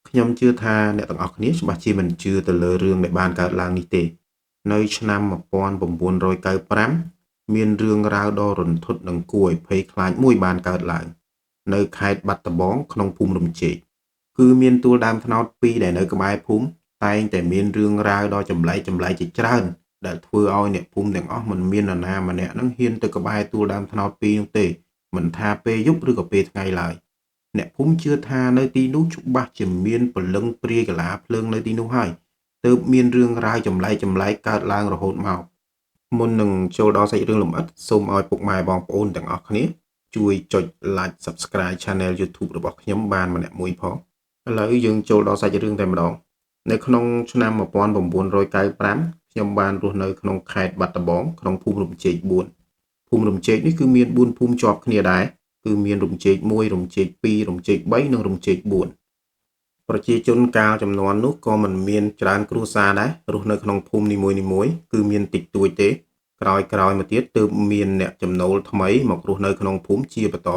ខ្ញុំជឿថាអ្នកទាំងអស់គ្នាច្បាស់ជាមិនជឿទៅលើរឿងដែលបានកើតឡើងនេះទេនៅឆ្នាំ1995មានរឿងរ៉ាវដ៏រន្ធត់និងគួរឲ្យភ័យខ្លាចមួយបានកើតឡើងនៅខេត្តបាត់ដំបងក្នុងភូមិរំជែកគឺមានទួលដើមត្នោតពីរដែលនៅក្បែរភូមិតែងតែមានរឿងរ៉ាវដ៏ចម្លែកជាច្រើនដែលធ្វើឲ្យអ្នកភូមិទាំងអស់មិនមាននរណាម្នាក់នឹងហ៊ានទៅក្បែរទួលដើមត្នោតពីរនោះទេមិនថាពេលយប់ឬក៏ពេលថ្ងៃឡើយអ្នកភូមិជឿថានៅទីនោះច្បាស់ជាមានព្រលឹងព្រាយកលាភ្លើងនៅទីនោះហើយទើបមានរឿងរ៉ាវចម្លែកកើតឡើងរហូតមកមុននឹងចូលដល់សាច់រឿងលម្អិតសូមឲ្យពុកម៉ែបងប្អូនទាំងអស់គ្នាជួយចុច like subscribe channel YouTube របស់ខ្ញុំបានម្នាក់មួយផងឥឡូវយើងចូលដល់សាច់រឿងតែម្ដងនៅក្នុងឆ្នាំ1995ខ្ញុំបានរស់នៅក្នុងខេត្តបាត់ដំបងក្នុងភូមិរំជែក4ភូមិរំជែកនេះគឺមាន4ភូមិជាប់គ្នាដែរគឺមានរំជែក1រំជែក2រំជែក3និងរំជែក4ប្រជាជនកាលចំនួននោះក៏មិនមានច្រើនគ្រួសារដែររស់នៅក្នុងភូមិនីមួយៗគឺមានតិចតួចទេក្រោយមកទៀតទើបមានអ្នកចំណូលថ្មីមករស់នៅក្នុងភូមិជាបន្ត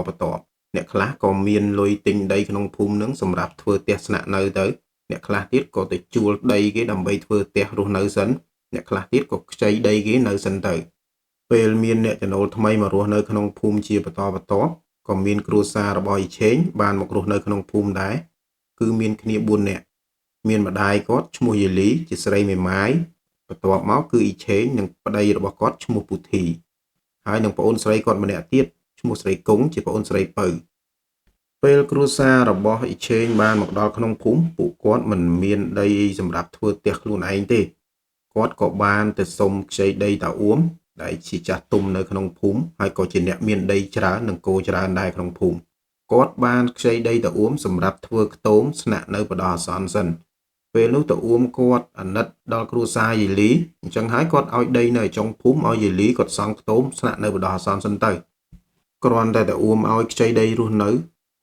អ្នកខ្លះក៏មានលុយទិញដីក្នុងភូមិនឹងសម្រាប់ធ្វើផ្ទះស្នាក់នៅទៅអ្នកខ្លះទៀតក៏ទៅជួលដីគេដើម្បីធ្វើផ្ទះរស់នៅសិនអ្នកខ្លះទៀតក៏ខ្ចីដីគេនៅសិនទៅពេលមានអ្នកចំណូលថ្មីមករស់នៅក្នុងភូមិជាបន្តក៏មានគ្រួសាររបស់អ៊ីឆេងបានមករស់នៅក្នុងភូមិដែរគឺមានគ្នា4នាក់មានម្ដាយគាត់ឈ្មោះយេលីជាស្រីមេម៉ាយបន្ទាប់មកគឺអ៊ីឆេងនិងប្តីរបស់គាត់ឈ្មោះពូធីហើយនិងប្អូនស្រីគាត់ម្នាក់ទៀតឈ្មោះស្រីគង់ជាប្អូនស្រីពៅពេលគ្រួសាររបស់អ៊ីឆេងបានមកដល់ក្នុងភូមិពួកគាត់មិនមានដីសម្រាប់ធ្វើផ្ទះខ្លួនឯងទេគាត់ក៏បានទៅសុំខ្ចីដីតាអ៊ូមដែលជាចាស់ទុំនៅក្នុងភូមិហើយក៏ជាអ្នកមានដីច្រើននិងគោច្រើនដែរក្នុងភូមិគាត់បានខ្ចីដីតាអ៊ូមសម្រាប់ធ្វើខ្ទមស្នាក់នៅបដោះអាសន្នសិនពេលនោះតាអ៊ូមគាត់អាណិតដល់គ្រួសារយេលីអញ្ចឹងហើយគាត់ឲ្យដីនៅចុងភូមិឲ្យយេលីគាត់សង់ខ្ទមស្នាក់នៅបដោះអាសន្នសិនទៅគ្រាន់តែតាអ៊ូមឲ្យខ្ចីដីរស់នៅ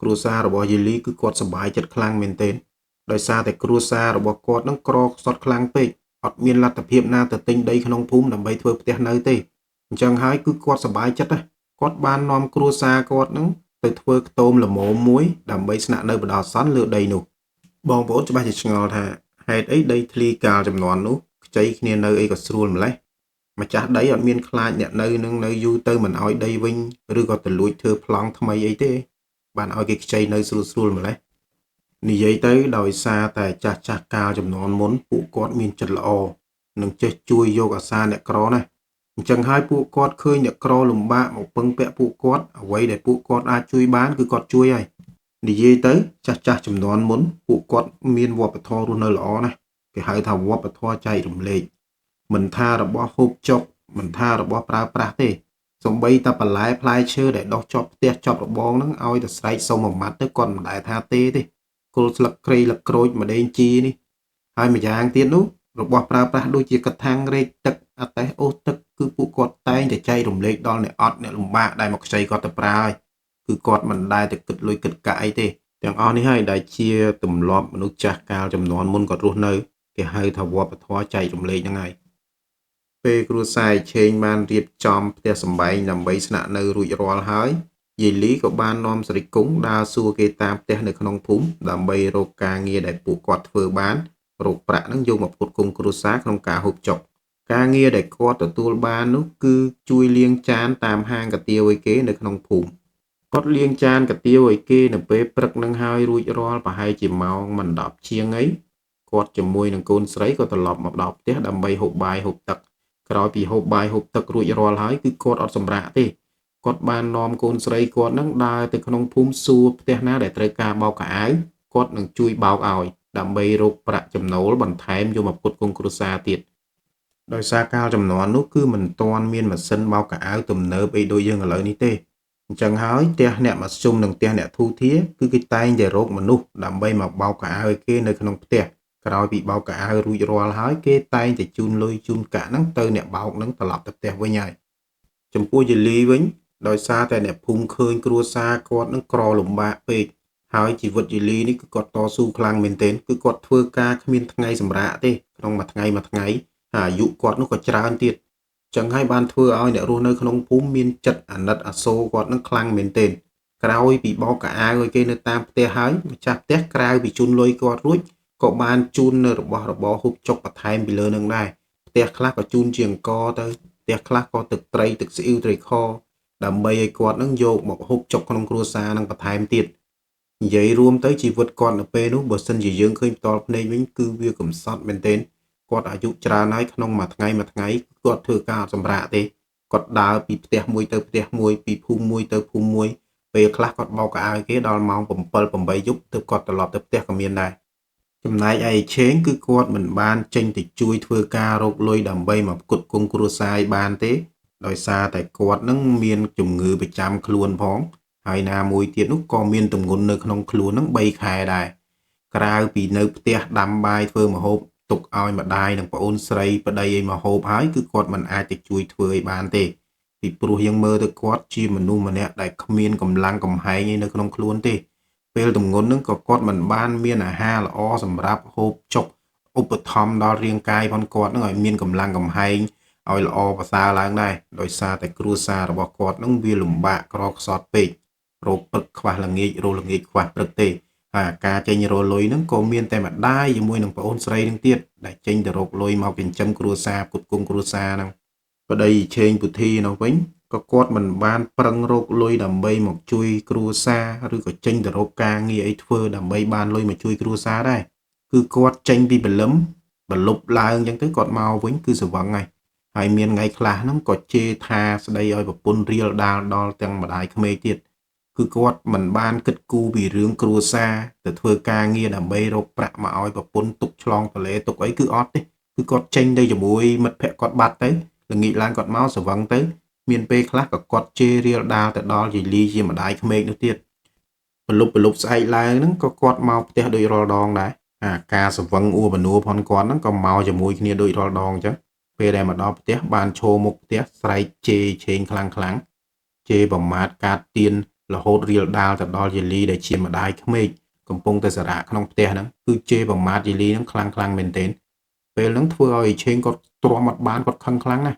គ្រួសាររបស់យេលីគឺគាត់សប្បាយចិត្តខ្លាំងមែនទែនដោយសារតែគ្រួសាររបស់គាត់នឹងក្រខ្សត់ខ្លាំងពេកអត់មានលទ្ធភាពណាទៅទិញដីក្នុងភូមិដើម្បីធ្វើផ្ទះនៅទេអញ្ចឹងហើយគឺគាត់សប្បាយចិត្តណាគាត់បាននាំគ្រួសារគាត់នឹងទៅធ្វើខ្ទមល្មមមួយដើម្បីស្នាក់នៅបដោះអាសន្នលើដីនោះបងប្អូនច្បាស់ជាឆ្ងល់ថាហេតុអីដីធ្លីកាលចំនួននោះខ្ចីគ្នានៅអីក៏ស្រួលម្លេះម្ចាស់ដីអត់មានខ្លាចអ្នកនៅយូរទៅមិនឲ្យដីវិញឬក៏ទៅលួចធ្វើប្លង់ថ្មីអីទេបានឲ្យគេខ្ចីនៅស្រួលម្លេះនិយាយទៅដោយសារតែចាស់កាលចំនួនមុនពួកគាត់មានចិត្តល្អនិងចេះជួយយកអាសារអ្នកក្រណាស់អញ្ចឹងហើយពួកគាត់ឃើញអ្នកក្រលំបាកមកពឹងពាក់ពួកគាត់អ្វីដែលពួកគាត់អាចជួយបានគឺគាត់ជួយហើយនិយាយទៅចាស់ចំនួនមុនពួកគាត់មានវប្បធម៌រស់នៅល្អណាស់គេហៅថាវប្បធម៌ចែករំលែកមិនថារបស់ហូបចុកមិនថារបស់ប្រើប្រាស់ទេសំបីតែបន្លែផ្លែឈើដែលដុះជាប់ផ្ទះជាប់របងហ្នឹងឲ្យតែស្រែកសុំមួយម៉ាត់ទៅគាត់មិនដែលថាទេគល់ស្លឹកគ្រៃលឹកក្រូចម្ដេងជីនេះហើយម្យ៉ាងទៀតនោះរបស់ប្រើប្រាស់ដូចជាកថាំងរែកទឹកអាតេះអូសទឹកគឺពួកគាត់តែងតែចែករំលែកដល់អ្នកអត់អ្នកលំបាកដែលមកខ្ចីគាត់ទៅប្រើហើយគឺគាត់មិនដែលទៅគិតលុយគិតកាក់អីទេទាំងអស់នេះហើយដែលជាទម្លាប់មនុស្សចាស់កាលចំនួនមុនគាត់រស់នៅគេហៅថាវប្បធម៌ចែករំលែកហ្នឹងហើយពេលគ្រួសារឆេងបានរៀបចំផ្ទះសម្បែងដើម្បីស្នាក់នៅរួចរាល់ហើយយេលីក៏បាននាំស្រីគង់ដើរសួរគេតាមផ្ទះនៅក្នុងភូមិដើម្បីរកការងារដែលពួកគាត់ធ្វើបានរកប្រាក់នឹងយកមកផ្គត់ផ្គង់គ្រួសារក្នុងការហូបចុកការងារដែលគាត់ទទួលបាននោះគឺជួយលាងចានតាមហាងកាទៀវឲ្យគេនៅក្នុងភូមិគាត់លាងចានកាទៀវឲ្យគេនៅពេលព្រឹកនឹងហើយរួចរាល់ប្រហែលជាម៉ោងមិន10ជាងអីគាត់ជាមួយនឹងកូនស្រីក៏ត្រឡប់មកដល់ផ្ទះដើម្បីហូបបាយហូបទឹកក្រោយពីហូបបាយហូបទឹករួចរាល់ហើយគឺគាត់អត់សម្រាកទេគាត់បាននាំកូនស្រីគាត់នឹងដើរទៅក្នុងភូមិសួរផ្ទះណាដែលត្រូវការបោកខោអាវគាត់នឹងជួយបោកឲ្យដើម្បីរកប្រាក់ចំណូលបន្ថែមយកមកផ្គត់ផ្គង់គ្រួសារទៀតដោយសារកាលចំនួននោះគឺមិនទាន់មានម៉ាស៊ីនបោកខោអាវទំនើបអីដូចយើងឥឡូវនេះទេអញ្ចឹងហើយផ្ទះអ្នកមធ្យមនិងផ្ទះអ្នកធូធាគឺគេតែងតែរកមនុស្សដើម្បីមកបោកខោអាវឲ្យគេនៅក្នុងផ្ទះក្រោយពីបោកខោអាវរួចរាល់ហើយគេតែងតែជូនលុយជូនកាក់ហ្នឹងទៅអ្នកបោកហ្នឹងត្រឡប់ទៅផ្ទះវិញហើយចំពោះយេលីវិញដោយសារតែអ្នកភូមិឃើញគ្រួសារគាត់នឹងក្រលំបាកពេកហើយជីវិតយេលីនេះគឺគាត់តស៊ូខ្លាំងមែនទែនគឺគាត់ធ្វើការគ្មានថ្ងៃសម្រាកទេក្នុងមួយថ្ងៃហើយអាយុគាត់នោះក៏ច្រើនទៀតចឹងហើយបានធ្វើឲ្យអ្នករស់នៅក្នុងភូមិមានចិត្តអាណិតអាសូរគាត់នឹងខ្លាំងមែនទែន ក្រោយពីបោកកៅអៅឲ្យគេនៅតាមផ្ទះហើយម្ចាស់ផ្ទះក្រៅពីជូនលុយគាត់រួចក៏បានជូននៅរបស់របរហូបចុកបន្ថែមពីលើនឹងដែរផ្ទះខ្លះក៏ជូនជាអង្គទៅផ្ទះខ្លះក៏ទឹកត្រីទឹកស៊ីអ៊ីវត្រីខដើម្បីឲ្យគាត់នឹងយកមកហូបចុកក្នុងគ្រួសារនឹងបន្ថែមទៀតនិយាយរួមទៅជីវិតគាត់នៅពេលនោះបើសិនជាយើងឃើញផ្ទាល់ភ្នែកវិញគឺវាកំសត់មែនទែនគាត់អាយុច្រើនហើយក្នុងមួយថ្ងៃគាត់ធ្វើការអត់សម្រាកទេគាត់ដើរពីផ្ទះមួយទៅផ្ទះមួយពីភូមិមួយទៅភូមិមួយពេលខ្លះគាត់បោកកៅអៅគេដល់ម៉ោង7 8យប់ទើបគាត់ត្រឡប់ទៅផ្ទះក៏មានដែរចំណែកឯឆេងគឺគាត់មិនបានចេញទៅជួយធ្វើការរកលុយដើម្បីមកផ្គត់ផ្គង់គ្រួសារឲ្យបានទេដោយសារតែគាត់នឹងមានជំងឺប្រចាំខ្លួនផងហើយណាមួយទៀតនោះក៏មានទម្ងន់នៅក្នុងខ្លួននឹង3ខែដែរក្រៅពីនៅផ្ទះដាំបាយធ្វើម្ហូបទុកឲ្យម្ដាយនិងប្អូនស្រីប្តីឲ្យមកហូបហើយគឺគាត់មិនអាចទៅជួយធ្វើឲ្យបានទេពីព្រោះយើងមើលទៅគាត់ជាមនុស្សម្នាក់ដែលគ្មានកម្លាំងកំហែងនៅក្នុងខ្លួនទេពេលទម្ងន់នឹងក៏គាត់មិនបានមានអាហារល្អសម្រាប់ហូបចុកឧបត្ថម្ភដល់រាងកាយផងគាត់នឹងឲ្យមានកម្លាំងកំហែងឲ្យល្អប្រសើរឡើងដែរដោយសារតែគ្រួសាររបស់គាត់នឹងវាលំបាកក្រខ្សត់ពេករោគព្រឹកខ្វះល្ងាចរោគល្ងាចខ្វះព្រឹកទេហើយការចេញរលុយហ្នឹងក៏មានតែម្ដាយជាមួយនឹងប្អូនស្រីនឹងទៀតដែលចេញទៅរកលុយមកចិញ្ចឹមគ្រួសារផ្គត់ផ្គង់គ្រួសារហ្នឹងប្តីឆេងពុធីនោះវិញក៏គាត់មិនបានប្រឹងរកលុយដើម្បីមកជួយគ្រួសារឬក៏ចេញទៅរកការងារអីធ្វើដើម្បីបានលុយមកជួយគ្រួសារដែរគឺគាត់ចេញពីព្រលឹមបន្លប់ឡើងអញ្ចឹងទៅគាត់មកវិញគឺស្វឹងហើយមានថ្ងៃខ្លះហ្នឹងក៏ជេរថាស្ដីឲ្យប្រពន្ធរៀលដាលដល់ទាំងម្ដាយក្មេកទៀតគឺគាត់មិនបានគិតគូរពីរឿងគ្រួសារទៅធ្វើការងារដើម្បីរកប្រាក់មកឲ្យប្រពន្ធទុកឆ្លងតលេទុកអីគឺអត់ទេគឺគាត់ចេញទៅជាមួយមិត្តភក្តិគាត់បាត់ទៅល្ងាចឡើងគាត់មកស្វឹងទៅមានពេលខ្លះក៏គាត់ជេររៀលដាលទៅដល់យាយលីជាម្ដាយក្មេកនោះទៀតប្រលប់ស្អែកឡើងហ្នឹងក៏គាត់មកផ្ទះដូចរាល់ដងដែរការស្វឹងអួបនួផនគាត់ហ្នឹងក៏មកជាមួយគ្នាដូចរាល់ដងអញ្ចឹងពេលដែលមកដល់ផ្ទះបានឈរមុខផ្ទះស្រែកជេរឆេងខ្លាំងជេរប្រមាថកាត់ទៀនរហូតរៀលដាលទៅដល់យាយលីដែលជាម្ដាយក្មេកកំពុងតែសារៈក្នុងផ្ទះហ្នឹងគឺជេរប្រមាថយាយលីហ្នឹងខ្លាំងមែនទែនពេលហ្នឹងធ្វើឲ្យឆេងគាត់ទ្រាំអត់បានគាត់ខឹងខ្លាំងណាស់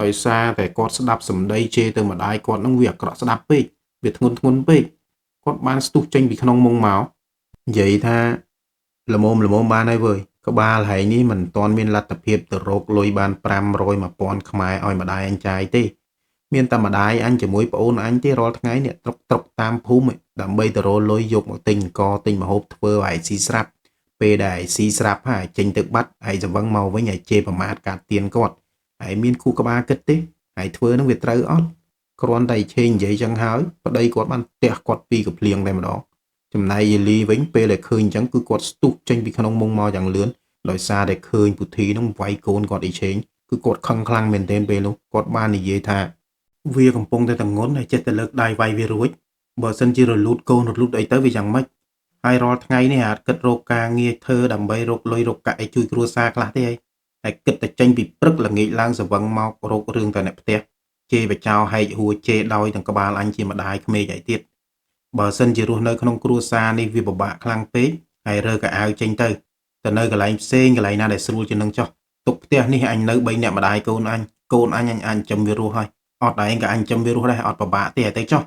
ដោយសារតែគាត់ស្ដាប់សម្ដីជេរទៅម្ដាយគាត់ហ្នឹងវាអាក្រក់ស្ដាប់ពេកវាធ្ងន់ពេកគាត់បានស្ទុះចេញពីក្នុងមុងមកនិយាយថាល្មមបានហើយវើយក្បាលហែងនេះមិនទាន់មានលទ្ធភាពទៅរកលុយបាន500 1000ខ្មែរឲ្យម្ដាយអញចាយទេមានតែម្ដាយអញជាមួយប្អូនអញទេរាល់ថ្ងៃនេះត្រុកតាមភូមិដើម្បីទៅរកលុយយកមកទិញអង្គទិញម្ហូបធ្វើឲ្យស៊ីស្រាប់ពេលដែលស៊ីស្រាប់ហើយចេញទៅបាត់ហើយស្វឹងមកវិញហើយជេរប្រមាថកាត់ទៀនគាត់ហើយមានគូក្បាលគិតទេហើយធ្វើនឹងវាត្រូវអត់គ្រាន់តែឆេងនិយាយចឹងហើយប្តីគាត់បានទះគាត់ពីកំភ្លៀងតែម្ដងចំណែកយាយលីវិញពេលដែលឃើញអញ្ចឹងគឺគាត់ស្ទុះចេញពីក្នុងមុងមកយ៉ាងលឿនដោយសារតែឃើញពុធីនឹងវាយកូនគាត់អីឆេងគឺគាត់ខឹងខ្លាំងមែនទែនពេលនោះគាត់បាននិយាយថាវាកំពុងតែងន់ហើយចិត្តតែលើកដៃវាយវារួចបើសិនជារលូតកូនរលូតអីទៅវាយ៉ាងម៉េចហើយរាល់ថ្ងៃនេះអាចគិតរកការងារធ្វើដើម្បីរកលុយរកកាក់ឲ្យជួយគ្រួសារខ្លះទេហើយគិតតែចេញពីព្រឹកល្ងាចឡើងស្វឹងមករករឿងតែអ្នកផ្ទះជេរបចោហែកហួរជេរដោយទាំងក្បាលអញជាម្ដាយក្មេកហើយទៀតបើសិនជារស់នៅក្នុងគ្រួសារនេះវាពិបាកខ្លាំងពេកហើយរើកៅអៅចេញទៅនៅកន្លែងផ្សេងកន្លែងណាដែលស្រួលជាងនឹងចុះទុកផ្ទះនេះអញនៅ3នាក់ម្ដាយកូនអញអញចាំវារស់ហើយអត់ឯងក៏អញចាំវារស់ដែរអត់ពិបាកទេឲ្យទៅចុះ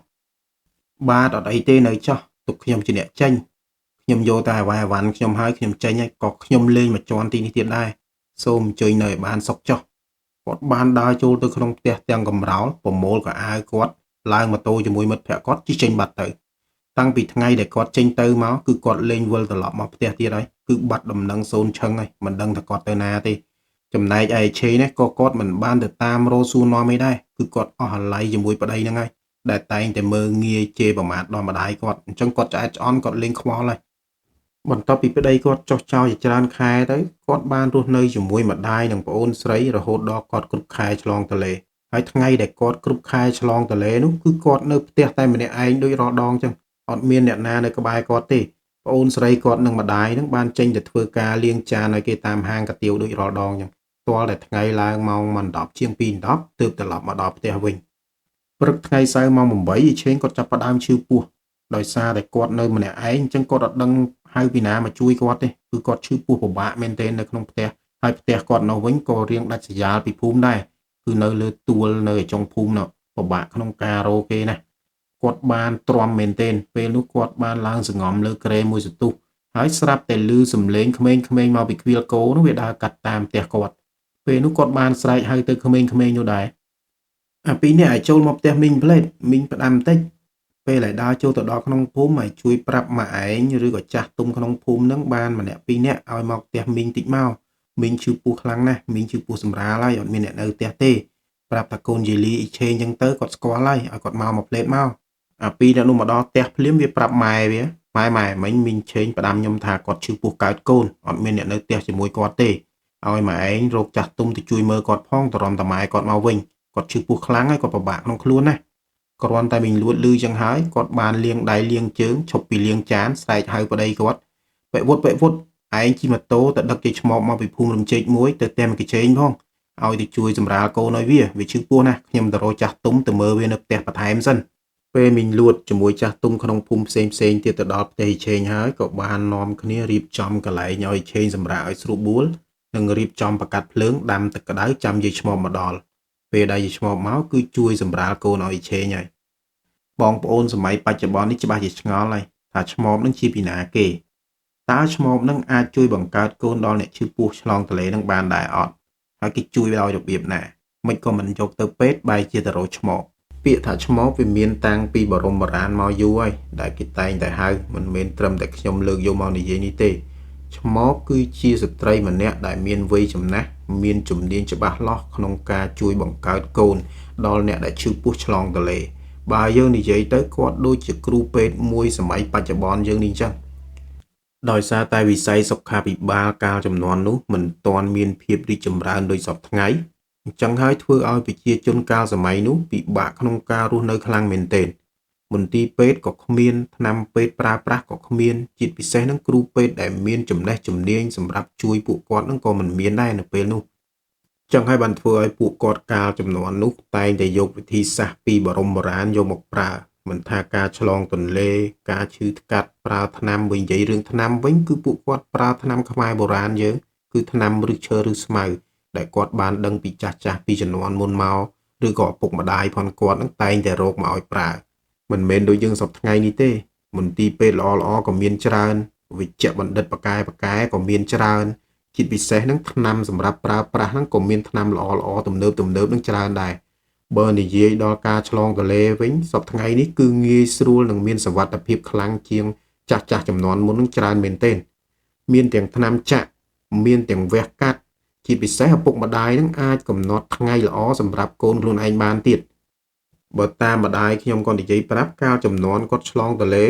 បាទអត់អីទេនៅចុះទុកខ្ញុំជាអ្នកចេញខ្ញុំយកតែអាវ៉ាន់ខ្ញុំហើយខ្ញុំចេញហើយក៏ខ្ញុំលេងមកជន់ទីនេះទៀតដែរសូមអញ្ជើញនៅឲ្យបានសុខចុះគាត់បានដើរចូលទៅក្នុងផ្ទះទាំងកំរោលប្រមូលកៅអៅគាត់ឡើងម៉ូតូជាមួយមិត្តភក្តិគាត់ជិះចេញបាត់ទៅតាំងពីថ្ងៃដែលគាត់ចេញទៅមកគឺគាត់លេងវិលត្រឡប់មកផ្ទះទៀតហើយគឺបាត់ដំណឹងសូនឆឹងហើយមិនដឹងថាគាត់ទៅណាទេចំណែកឯឆេនេះក៏គាត់មិនបានទៅតាមរោសួរនាំអីដែរគឺគាត់អស់អាល័យជាមួយប្តីហ្នឹងហើយដែលតែងតែមើងងាយជេរប្រមាថដល់ម្ដាយគាត់អញ្ចឹងគាត់ឆ្អែតឆ្អន់គាត់លេងខ្វល់ហើយបន្ទាប់ពីប្តីគាត់ចុះចោលជាច្រើនខែទៅគាត់បានរស់នៅជាមួយម្ដាយនិងប្អូនស្រីរហូតដល់គាត់គ្រប់ខែឆ្លងទន្លេហើយថ្ងៃដែលគាត់គ្រប់ខែឆ្លងទន្លេនោះគឺគាត់នៅផ្ទះតែម្នាក់ឯងដូចរាល់ដងអញ្ចឹងអត់មានអ្នកណានៅក្បែរគាត់ទេប្អូនស្រីគាត់និងម្ដាយនឹងបានចេញទៅធ្វើការលាងចានឲ្យគេតាមហាងកាទៀវដូចរាល់ដងអញ្ចឹងទាល់តែថ្ងៃឡើងម៉ោង10ជាង2:10ទើបត្រឡប់មកដល់ផ្ទះវិញព្រឹកថ្ងៃសៅរ៍ម៉ោង8ឆេងគាត់ចាប់ផ្ដើមឈឺពោះដោយសារតែគាត់នៅម្នាក់ឯងអញ្ចឹងគាត់អត់ដឹងហៅពីណាមកជួយគាត់ទេគឺគាត់ឈឺពោះពិបាកមែនទែននៅក្នុងផ្ទះហើយផ្ទះគាត់នៅវិញក៏រៀងដាច់ស្រយាលពីភូមិដែរគឺនៅលើទួលនៅចុងភូមិនោះពិបាកក្នុងការរកគេណា គាត់បានទ្រាំមែនទែនពេលនោះគាត់បានឡើងសង្ងំលើគ្រែមួយសន្ទុះហើយស្រាប់តែឮសំឡេងក្មេងៗមកពីខ្វៀលគោនោះវាដើរកាត់តាមផ្ទះគាត់ពេលនោះគាត់បានស្រែកហៅទៅក្មេងៗនោះដែរអាពីរនាក់ឲ្យចូលមកផ្ទះមីងផ្លេតមីងផ្ដាំបន្តិចពេលឲ្យដើរចូលទៅដល់ក្នុងភូមិឲ្យជួយប្រាប់ម៉ាក់ឯងឬក៏ចាស់ទុំក្នុងភូមិនឹងបានម្នាក់ពីរនាក់ឲ្យមកផ្ទះមីងតិចមកមីងឈឺពោះខ្លាំងណាស់មីងឈឺពោះសម្រាលហើយអត់មានអ្នកនៅផ្ទះទេប្រាប់ថាកូនយាយលីអ៊ីឆេងចឹងទៅគាត់ស្គាល់ហើយឲ្យគាត់មកផ្លេតមកអាពីរនាក់នោះមកដល់ផ្ទះភ្លាមវាប្រាប់ម៉ែវាម៉ែមិញមីងឆេងផ្ដាំខ្ញុំថាគាត់ឈឺពោះកើតកូនអត់មានអ្នកនៅផ្ទះជាមួយគាត់ទេឲ្យម៉ែឯងរកចាស់ទុំទៅជួយមើលគាត់ផងតរំតាម៉ែគាត់មកវិញគាត់ឈឺពោះខ្លាំងហើយគាត់ពិបាកក្នុងខ្លួនណាគ្រាន់តែមីងលួតលឺចឹងហើយគាត់បានលាងដៃលាងជើងឈប់ពីលាងចានស្រែកហៅប្តីគាត់វុតឯងជិះម៉ូតូទៅដឹកយាយឆ្មបមកពីភូមិរំជែកមួយទៅតែមកជែងផងឲ្យទៅជួយសម្រាលកូនឲ្យវាឈឺពោះណាស់ខ្ញុំទៅរកចាស់ទុំទៅមើលវានៅផ្ទះបន្ថែមសិនពេលមីងលួតជាមួយចាស់ទុំក្នុងភូមិផ្សេងទៀតទៅដល់ផ្ទះឆេងហើយក៏បាននាំគ្នារៀបចំកន្លែងឲ្យឆេងសម្រាប់ឲ្យស្រួលបួលនិងរៀបចំបកាត់ភ្លើងដាំទឹកក្តៅចាំយាយឆ្មបមកដល់ពេលដែលយាយឆ្មបមកគឺជួយសម្រាលកូនឲ្យឆេងហើយបងប្អូនសម័យបច្ចុប្បន្ននេះច្បាស់ជាឆ្ងល់ហើយថាឆ្មបនឹងជាពីណាគេតើឆ្មបនឹងអាចជួយបង្កើតកូនដល់អ្នកឈឺពោះឆ្លងទន្លេនឹងបានដែរអត់ហើយគេជួយដោយរបៀបណាមិនក៏មិនយកទៅពេទ្យបែរជាទៅរកឆ្មបពាក្យថាឆ្មបវាមានតាំងពីបរមបុរាណមកយូរហើយដែលគេតែងតែហៅមិនមែនត្រឹមតែខ្ញុំលើកយកមកនិយាយនេះទេឆ្មបគឺជាស្ត្រីម្នាក់ដែលមានវ័យចំណាស់មានជំនាញច្បាស់លាស់ក្នុងការជួយបង្កើតកូនដល់អ្នកដែលឈឺពោះឆ្លងទន្លេបើយើងនិយាយទៅគាត់ដូចជាគ្រូពេទ្យមួយសម័យបច្ចុប្បន្នយើងនេះអញ្ចឹងដោយសារតែវិស័យសុខាភិបាលកាលជំនាន់នោះមិនទាន់មានភាពរីកចម្រើនដូចសពថ្ងៃអញ្ចឹងហើយធ្វើឲ្យប្រជាជនកាលសម័យនោះពិបាកក្នុងការរស់នៅខ្លាំងមែនទែនមន្ទីរពេទ្យក៏គ្មានថ្នាំពេទ្យប្រើប្រាស់ក៏គ្មានជាពិសេសនឹងគ្រូពេទ្យដែលមានចំណេះជំនាញសម្រាប់ជួយពួកគាត់នឹងក៏មិនមានដែរនៅពេលនោះចឹងហើយបានធ្វើឲ្យពួកគាត់កាលចំនួននោះតែងតែយកវិធីសាស្ត្រពីបរមបុរាណយកមកប្រើមិនថាការឆ្លងទន្លេការឈឺថ្កាត់ប្រើថ្នាំវិញនិយាយរឿងថ្នាំវិញគឺពួកគាត់ប្រើថ្នាំខ្មែរបុរាណយើងគឺថ្នាំឫសឈើឬស្មៅដែលគាត់បានដឹងពីចាស់ពីជំនាន់មុនមកឬក៏ឪពុកម្ដាយផងគាត់នឹងតែងតែរកមកឲ្យប្រើមិនមែនដូចយើងសពថ្ងៃនេះទេមន្ទីរពេទ្យល្អក៏មានច្រើនវិជ្ជបណ្ឌិតបកែក៏មានច្រើនជាពិសេសនឹងថ្នាំសម្រាប់ប្រើប្រាស់ហ្នឹងក៏មានថ្នាំល្អទំនើបនឹងច្រើនដែរបើនិយាយដល់ការឆ្លងទន្លេវិញសពថ្ងៃនេះគឺងាយស្រួលនិងមានសុវត្ថិភាពខ្លាំងជាងចាស់ចំនួនមុននឹងច្រើនមែនទែនមានទាំងថ្នាំចាក់មានទាំងវះកាត់ជាពិសេសឪពុកម្ដាយនឹងអាចកំណត់ថ្ងៃល្អសម្រាប់កូនខ្លួនឯងបានទៀតបើតាមម្ដាយខ្ញុំក៏និយាយប្រាប់កាលចំនួនគាត់ឆ្លងទន្លេ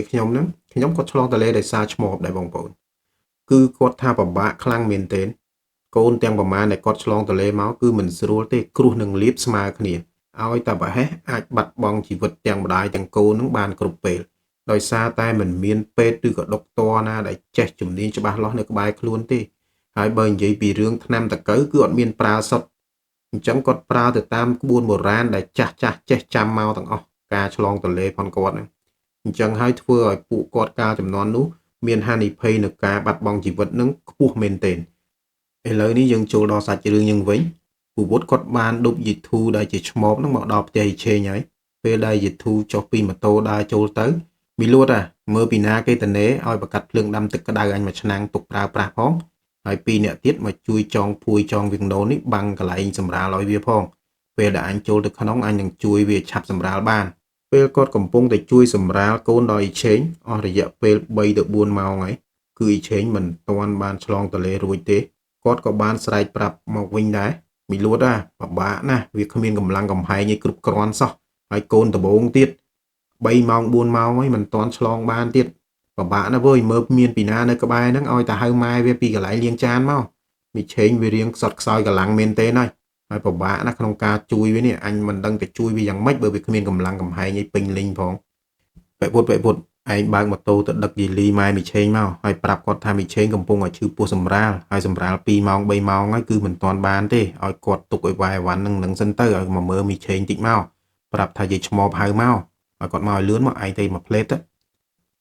ខ្ញុំគាត់ឆ្លងទន្លេដោយសារឆ្មបដែរបងប្អូនគឺគាត់ថាពិបាកខ្លាំងមែនទែនកូនទាំងប្រមាណដែលគាត់ឆ្លងទន្លេមកគឺមិនស្រួលទេគ្រោះនឹងលៀបស្មើគ្នាឲ្យតែប្រហែសអាចបាត់បង់ជីវិតទាំងម្ដាយទាំងកូននឹងបានគ្រប់ពេលដោយសារតែមិនមានពេទ្យឬក៏ដុកទ័រណាដែលចេះជំនាញច្បាស់លាស់នៅក្បែរខ្លួនទេហើយបើនិយាយពីរឿងថ្នាំតកៅគឺអត់មានប្រើសុទ្ធអញ្ចឹងគាត់ប្រើទៅតាមក្បួនបុរាណដែលចាស់ចេះចាំមកទាំងអស់ការឆ្លងទន្លេផងគាត់ហ្នឹងអញ្ចឹងហើយធ្វើឲ្យពួកគាត់កាលចំនួននោះមានហានិភ័យនៃការបាត់បង់ជីវិតនឹងខ្ពស់មែនទែនឥឡូវនេះយើងចូលដល់សាច់រឿងយើងវិញពូវុតគាត់បានដប់យីធូដែលជាឆ្មបនឹងមកដល់ផ្ទះយីឆេងហើយពេលដែលយីធូចុះពីម៉ូតូដើរចូលទៅមីលួតមើលពីណាគេតនេឲ្យបកាត់ភ្លើងដាំទឹកក្តៅអញមួយឆ្នាំងទុកប្រើប្រាស់ផងហើយពីរអ្នកទៀតមកជួយចងភួយចងវាងដូននេះបាំងកន្លែងសម្រាលឲ្យវាផងពេលដែលអញចូលទៅក្នុងអញនឹងជួយវាឆាប់សម្រាលបានពេលគាត់កំពុងតែជួយសម្រាលកូនដល់យីឆេងអស់រយៈពេល3ទៅ4ម៉ោងហើយគឺយីឆេងមិនទាន់បានឆ្លងទន្លេរួចទេគាត់ក៏បានស្រែកប្រាប់មកវិញដែរមីលួតពិបាកណាស់វាគ្មានកម្លាំងកំហែងឲ្យគ្រប់គ្រាន់សោះហើយកូនដំបងទៀត3ម៉ោង4ម៉ោងហើយមិនទាន់ឆ្លងបានទៀតពិបាកណាស់វើយមើលមានពីណានៅក្បែរហ្នឹងឲ្យតែហៅម៉ែវាពីកន្លែងលាងចានមកមីឆេងវារៀងខ្សត់ខ្សោយកម្លាំងមែនទេហើយពិបាកណាស់ក្នុងការជួយវានេះអញមិនដឹងតែជួយវាយ៉ាងម៉េចបើវាគ្មានកម្លាំងកំហែងឲ្យពេញលេញផងបែពុតឯងបើកម៉ូតូទៅដឹកយីលីម៉ែមីឆេងមកហើយប្រាប់គាត់ថាមីឆេងកំពុងឲ្យឈឺពោះសម្រាលហើយសម្រាល2ម៉ោង3ម៉ោងហើយគឺមិនទាន់បានទេឲ្យគាត់ទុកឲ្យវាយវ៉ាន់នឹងសិនទៅឲ្យមកមើលមីឆេងតិចមកប្រាប់ថាយាយឆ្មបហៅមកឲ្យគាត់មកឲ្យលឿនមកឯងទៅមកផ្លេតទៅ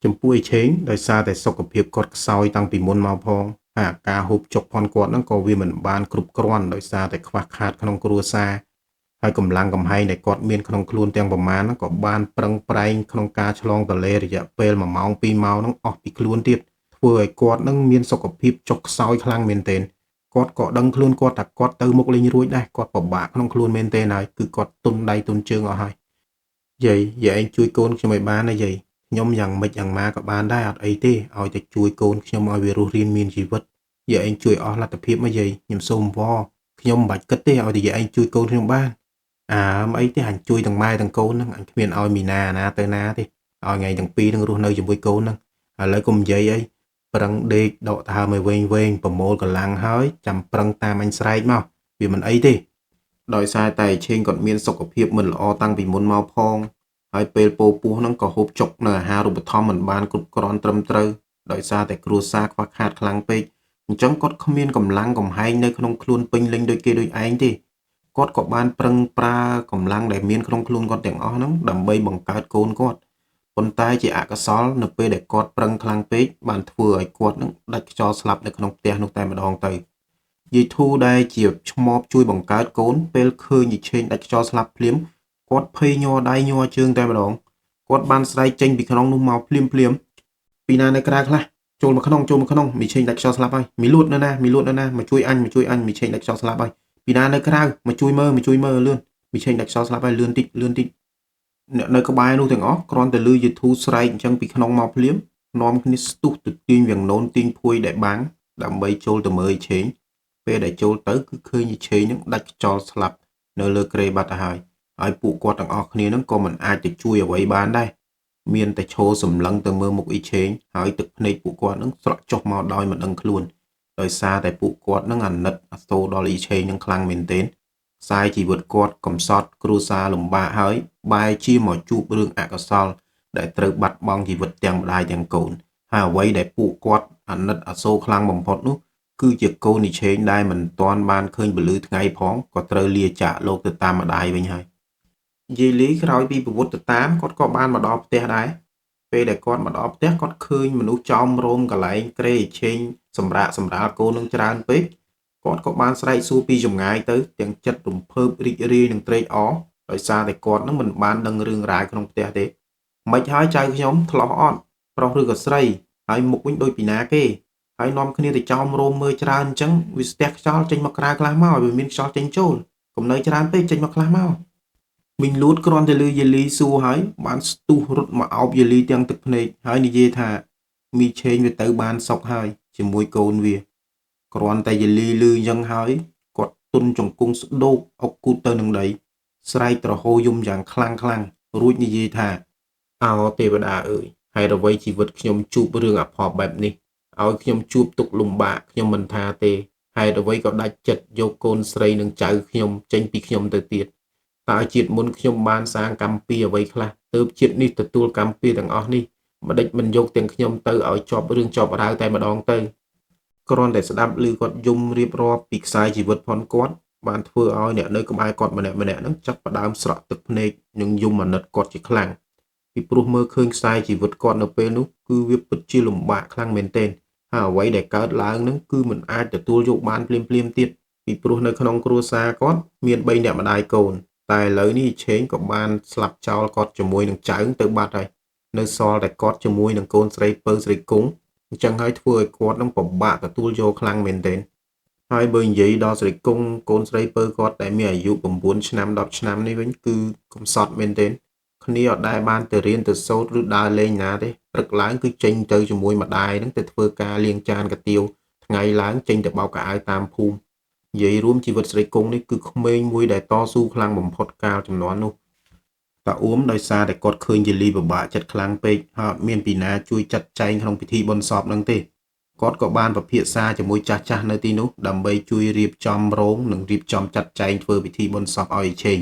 ចំពោះយីឆេងដោយសារតែសុខភាពគាត់ខ្សោយតាំងពីមុនមកផងហើយការហូបចុកផនគាត់ហ្នឹងក៏វាមិនបានគ្រប់គ្រាន់ដោយសារតែខ្វះខាតក្នុងគ្រួសារ ហើយកម្លាំងកំហែងដែលគាត់មានក្នុងខ្លួនទាំងប្រមាណហ្នឹងក៏បានប្រឹងប្រែងក្នុងការឆ្លងទន្លេរយៈពេល1ម៉ោង2ម៉ោងហ្នឹងអស់ពីខ្លួនទៀតធ្វើឲ្យគាត់នឹងមានសុខភាពចុះខ្សោយខ្លាំងមែនទែនគាត់ក៏ដឹងខ្លួនគាត់ថាគាត់ទៅមុខលេងរួចដែរគាត់ពិបាកក្នុងខ្លួនមែនទែនហើយគឺគាត់ទុនដៃទុនជើងអស់ហើយយាយឯងជួយកូនខ្ញុំឲ្យបានណាយាយខ្ញុំយ៉ាងម៉េចយ៉ាងម៉ាក៏បានដែរអត់អីទេឲ្យតែជួយកូនខ្ញុំឲ្យវារស់រានមានជីវិតយាយឯងជួយអស់លទ្ធភាពមកយាយខ្ញុំសូមអង្វរខ្ញុំមិនបាច់គិតទេឲ្យតែយាយឯងជួយកូនខ្ញុំបានអីទេអញជួយទាំងម៉ែទាំងកូនហ្នឹងអញគ្មានឲ្យមីណាណាទៅណាទេឲ្យថ្ងៃទាំងពីរហ្នឹងរស់នៅជាមួយកូនហ្នឹងឥឡូវកុំនិយាយអីប្រឹងដេកដកដង្ហើមឲ្យវែងប្រមូលកម្លាំងហើយចាំប្រឹងតាមអញស្រែកមកវាមិនអីទេដោយសារតែឆេងគាត់មានសុខភាពមិនល្អតាំងពីមុនមកផងហើយពេលពោពោះហ្នឹងក៏ហូបចុកនៅអាហារូបត្ថម្ភមិនបានគ្រប់គ្រាន់ត្រឹមត្រូវដោយសារតែគ្រួសារខ្វះខាតខ្លាំងពេកអញ្ចឹងគាត់គ្មានកម្លាំងកំហែងនៅក្នុងខ្លួនពេញលេញដូចគេដូចឯងទេគាត់ក៏បានប្រឹងប្រើកម្លាំងដែលមានក្នុងខ្លួនគាត់ទាំងអស់ហ្នឹងដើម្បីបង្កើតកូនគាត់ប៉ុន្តែជាអកុសលនៅពេលដែលគាត់ប្រឹងខ្លាំងពេកបានធ្វើឲ្យគាត់នឹងដាច់ខ្យល់ស្លាប់នៅក្នុងផ្ទះនោះតែម្ដងទៅយាយធូដែលជាឆ្មបជួយបង្កើតកូនពេលឃើញយាយឆេងដាច់ខ្យល់ស្លាប់ភ្លាមគាត់ភ័យញ័រដៃញ័រជើងតែម្ដងគាត់បានស្រែកចេញពីក្នុងនោះមកភ្លាមពីណានៅក្រៅខ្លះចូលមកក្នុងមីឆេងដាច់ខ្យល់ស្លាប់ហើយមីលួតនៅណាមកជួយអញមីឆេងដាច់ខ្យល់ស្លាប់ហើយពីណានៅក្រៅមកជួយមើលលឿនមីឆេងដាច់ខ្យល់ស្លាប់ហើយលឿនតិចអ្នកនៅក្បែរនោះទាំងអស់គ្រាន់តែឮយាយធូស្រែកអញ្ចឹងពីក្នុងមកភ្លាមនាំគ្នាស្ទុះទៅទាញវាំងនោនទាញភួយដែលបាំងដើម្បីចូលទៅមើលយាយឆេងពេលដែលចូលទៅគឺឃើញយាយឆេងនឹងដាច់ខ្យល់ស្លាប់នៅលើគ្រែបាត់ទៅហើយពួកគាត់ទាំងអស់គ្នានឹងក៏មិនអាចទៅជួយអ្វីបានដែរមានតែឈរសម្លឹងទៅមើលមុខយាយឆេងហើយទឹកភ្នែកពួកគាត់នឹងស្រក់ចុះមកដោយមិនដឹងខ្លួនដោយសារតែពួកគាត់នឹងអាណិតអាសូរដល់យាយឆេងនឹងខ្លាំងមែនទែនខ្សែជីវិតគាត់កំសត់គ្រួសារលំបាកហើយបែរជាមកជួបរឿងអកុសលដែលត្រូវបាត់បង់ជីវិតទាំងម្ដាយទាំងកូនហើយអ្វីដែលពួកគាត់អាណិតអាសូរខ្លាំងបំផុតនោះគឺជាកូនយាយឆេងដែលមិនទាន់បានឃើញពលឺថ្ងៃផងក៏ត្រូវលាចាកលោកទៅតាមម្ដាយវិញហើយយាយលីក្រោយពីប្រវត្តិតាមគាត់ក៏បានមកដល់ផ្ទះដែរពេលដែលគាត់មកដល់ផ្ទះគាត់ឃើញមនុស្សចោមរោមកន្លែងគ្រែឆេងសម្រាលកូននឹងច្រើនពេកគាត់ក៏បានស្រែកសួរពីចម្ងាយទៅទាំងចិត្តរំភើបរីករាយនឹងត្រេកអរដោយសារតែគាត់នឹងមិនបានដឹងរឿងរ៉ាវក្នុងផ្ទះទេមិនហើយចៅខ្ញុំធ្លោះអត់ប្រុសឬក៏ស្រីហើយមុខវិញដូចពីណាគេហើយនាំគ្នាទៅចោមរោមមើលច្រើនអញ្ចឹងវាស្ទះខ្យល់ចេញមកក្រៅខ្លះមកវាមានខ្យល់ចេញចូលកុំនៅច្រើនពេកចេញមកខ្លះមកមីងលួតគ្រាន់តែលឺយាលីសួរហើយបានស្ទុះរត់មកអោបយាលីទាំងទឹកភ្នែកហើយនិយាយថាមីឆេងវាទៅបានសុខហើយជាមួយកូនវាគ្រាន់តែយាលីលឺអញ្ចឹងហើយគាត់ទុនជង្គង់ស្ដោកអុកគូតទៅនឹងដីស្រែកត្រហោយំយ៉ាងខ្លាំងរួចនិយាយថាអោទេវតាអើយហេតុអ្វីជីវិតខ្ញុំជួបរឿងអាផុសបែបនេះឲ្យខ្ញុំជួបទុក្ខលំបាកខ្ញុំមិនថាទេហេតុអ្វីក៏ដាច់ចិត្តយកកូនស្រីនិងចៅខ្ញុំចេញពីខ្ញុំទៅទៀតតើជាតិមុនខ្ញុំបានសាងកម្មពីអ្វីខ្លះទើបជាតិនេះទទួលកម្មពីទាំងអស់នេះម្ដេចមិនយកទាំងខ្ញុំទៅឲ្យជាប់រឿងជាប់រាវតែម្ដងទៅគ្រាន់តែស្ដាប់ឮគាត់យំរៀបរាប់ពីខ្សែជីវិតផនគាត់បានធ្វើឲ្យអ្នកនៅក្បែរគាត់ម្នាក់ហ្នឹងចាប់ផ្ដើមស្រក់ទឹកភ្នែកនិងយំអាណិតគាត់ជាខ្លាំងពីព្រោះមើលឃើញខ្សែជីវិតគាត់នៅពេលនោះគឺវាពិតជាលំបាកខ្លាំងមែនទែនហើយអ្វីដែលកើតឡើងហ្នឹងគឺមិនអាចទទួលយកបានភ្លាមទៀតពីព្រោះនៅក្នុងគ្រួសារគាត់មាន3អ្នកម្ដាយកូនតែឥឡូវនេះឆេងក៏បានស្លាប់ចោលគាត់ជាមួយនឹងចៅទៅបាត់ហើយនៅសល់តែគាត់ជាមួយនឹងកូនស្រីពៅស្រីគង់អញ្ចឹងហើយធ្វើឲ្យគាត់នឹងពិបាកទទួលយកខ្លាំងមែនទែនហើយបើនិយាយដល់ស្រីគង់កូនស្រីពៅគាត់ដែលមានអាយុ9ឆ្នាំ10ឆ្នាំនេះវិញគឺកំសត់មែនទែនគ្នាអត់ដែលបានទៅរៀនទៅសូត្រឬដើរលេងណាទេព្រឹកឡើងគឺចេញទៅជាមួយម្ដាយហ្នឹងទៅធ្វើការលាងចានកាទៀវថ្ងៃឡើងចេញទៅបោកកៅអៅតាមភូមិនិយាយរួមជីវិតស្រីគង់នេះគឺក្មេងមួយដែលតស៊ូខ្លាំងបំផុតកាលចំនួននោះតាអ៊ូមដោយសារតែគាត់ឃើញយាលីពិបាកចិត្តខ្លាំងពេកហើយអត់មានពីណាជួយចាត់ចែងក្នុងពិធីបុណ្យសពហ្នឹងទេគាត់ក៏បានពិភាក្សាជាមួយចាស់នៅទីនោះដើម្បីជួយរៀបចំរោងនិងរៀបចំចាត់ចែងធ្វើពិធីបុណ្យសពឲ្យឆេង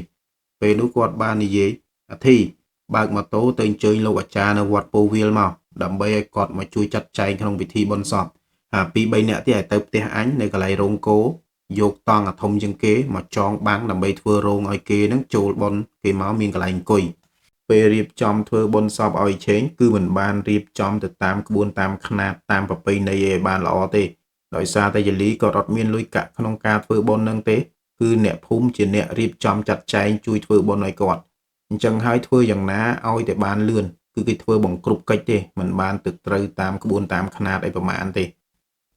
ពេលនោះគាត់បាននិយាយអាធីបើកម៉ូតូទៅអញ្ជើញលោកអាចារ្យនៅវត្តពោវាលមកដើម្បីឲ្យគាត់មកជួយចាត់ចែងក្នុងពិធីបុណ្យសពហើយ2-3នាក់ទៀតឲ្យទៅផ្ទះអញនៅកន្លែងរោងគោយកតង់អាធំជាងគេមកចងបាំងដើម្បីធ្វើរោងឲ្យគេនឹងចូលបុណ្យគេមកមានកន្លែងអង្គុយពេលរៀបចំធ្វើបុណ្យសពឲ្យឆេងគឺមិនបានរៀបចំទៅតាមក្បួនតាមខ្នាតតាមប្រពៃណីឲ្យបានល្អទេដោយសារតែយាលីក៏អត់មានលុយកាក់ក្នុងការធ្វើបុណ្យនឹងទេ គឺអ្នកភូមិជាអ្នករៀបចំចាត់ចែងជួយធ្វើបុណ្យឲ្យគាត់អញ្ចឹងហើយធ្វើយ៉ាងណាឲ្យតែបានលឿនគឺគេធ្វើបង្គ្រប់កិច្ចទេមិនបានទៅត្រូវតាមក្បួនតាមខ្នាតអីប្រមាណទេ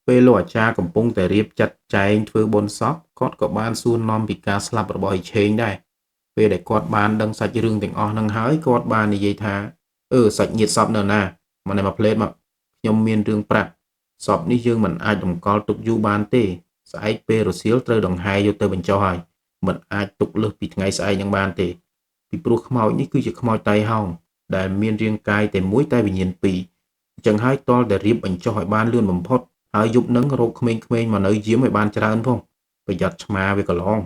ពេលលោកអាចារ្យកំពុងតែរៀបចាត់ចែងធ្វើបុណ្យសពគាត់ក៏បានសួរនាំពីការស្លាប់របស់អ៊ីឆេងដែរពេលដែលគាត់បានដឹងសាច់រឿងទាំងអស់ហ្នឹងហើយគាត់បាននិយាយថាសាច់ញាតិសពនៅណាមកផ្លេតមកខ្ញុំមានរឿងប្រាប់សពនេះយើងមិនអាចតម្កល់ទុកយូរបានទេស្អែកពេលរសៀលត្រូវដង្ហែយកទៅបញ្ចុះហើយមិនអាចទុកលើសពីថ្ងៃស្អែកនឹងបានទេពីព្រោះខ្មោចនេះគឺជាខ្មោចតៃហោងដែលមានរាងកាយតែមួយតែវិញ្ញាណពីរអញ្ចឹងហើយតលតែរៀបបញ្ចុះឲ្យបានលឿនបំផុតហើយយប់នឹងរកក្មេងៗមកនៅយាមឲ្យបានច្រើនផងប្រយ័ត្នឆ្មាវាកន្លង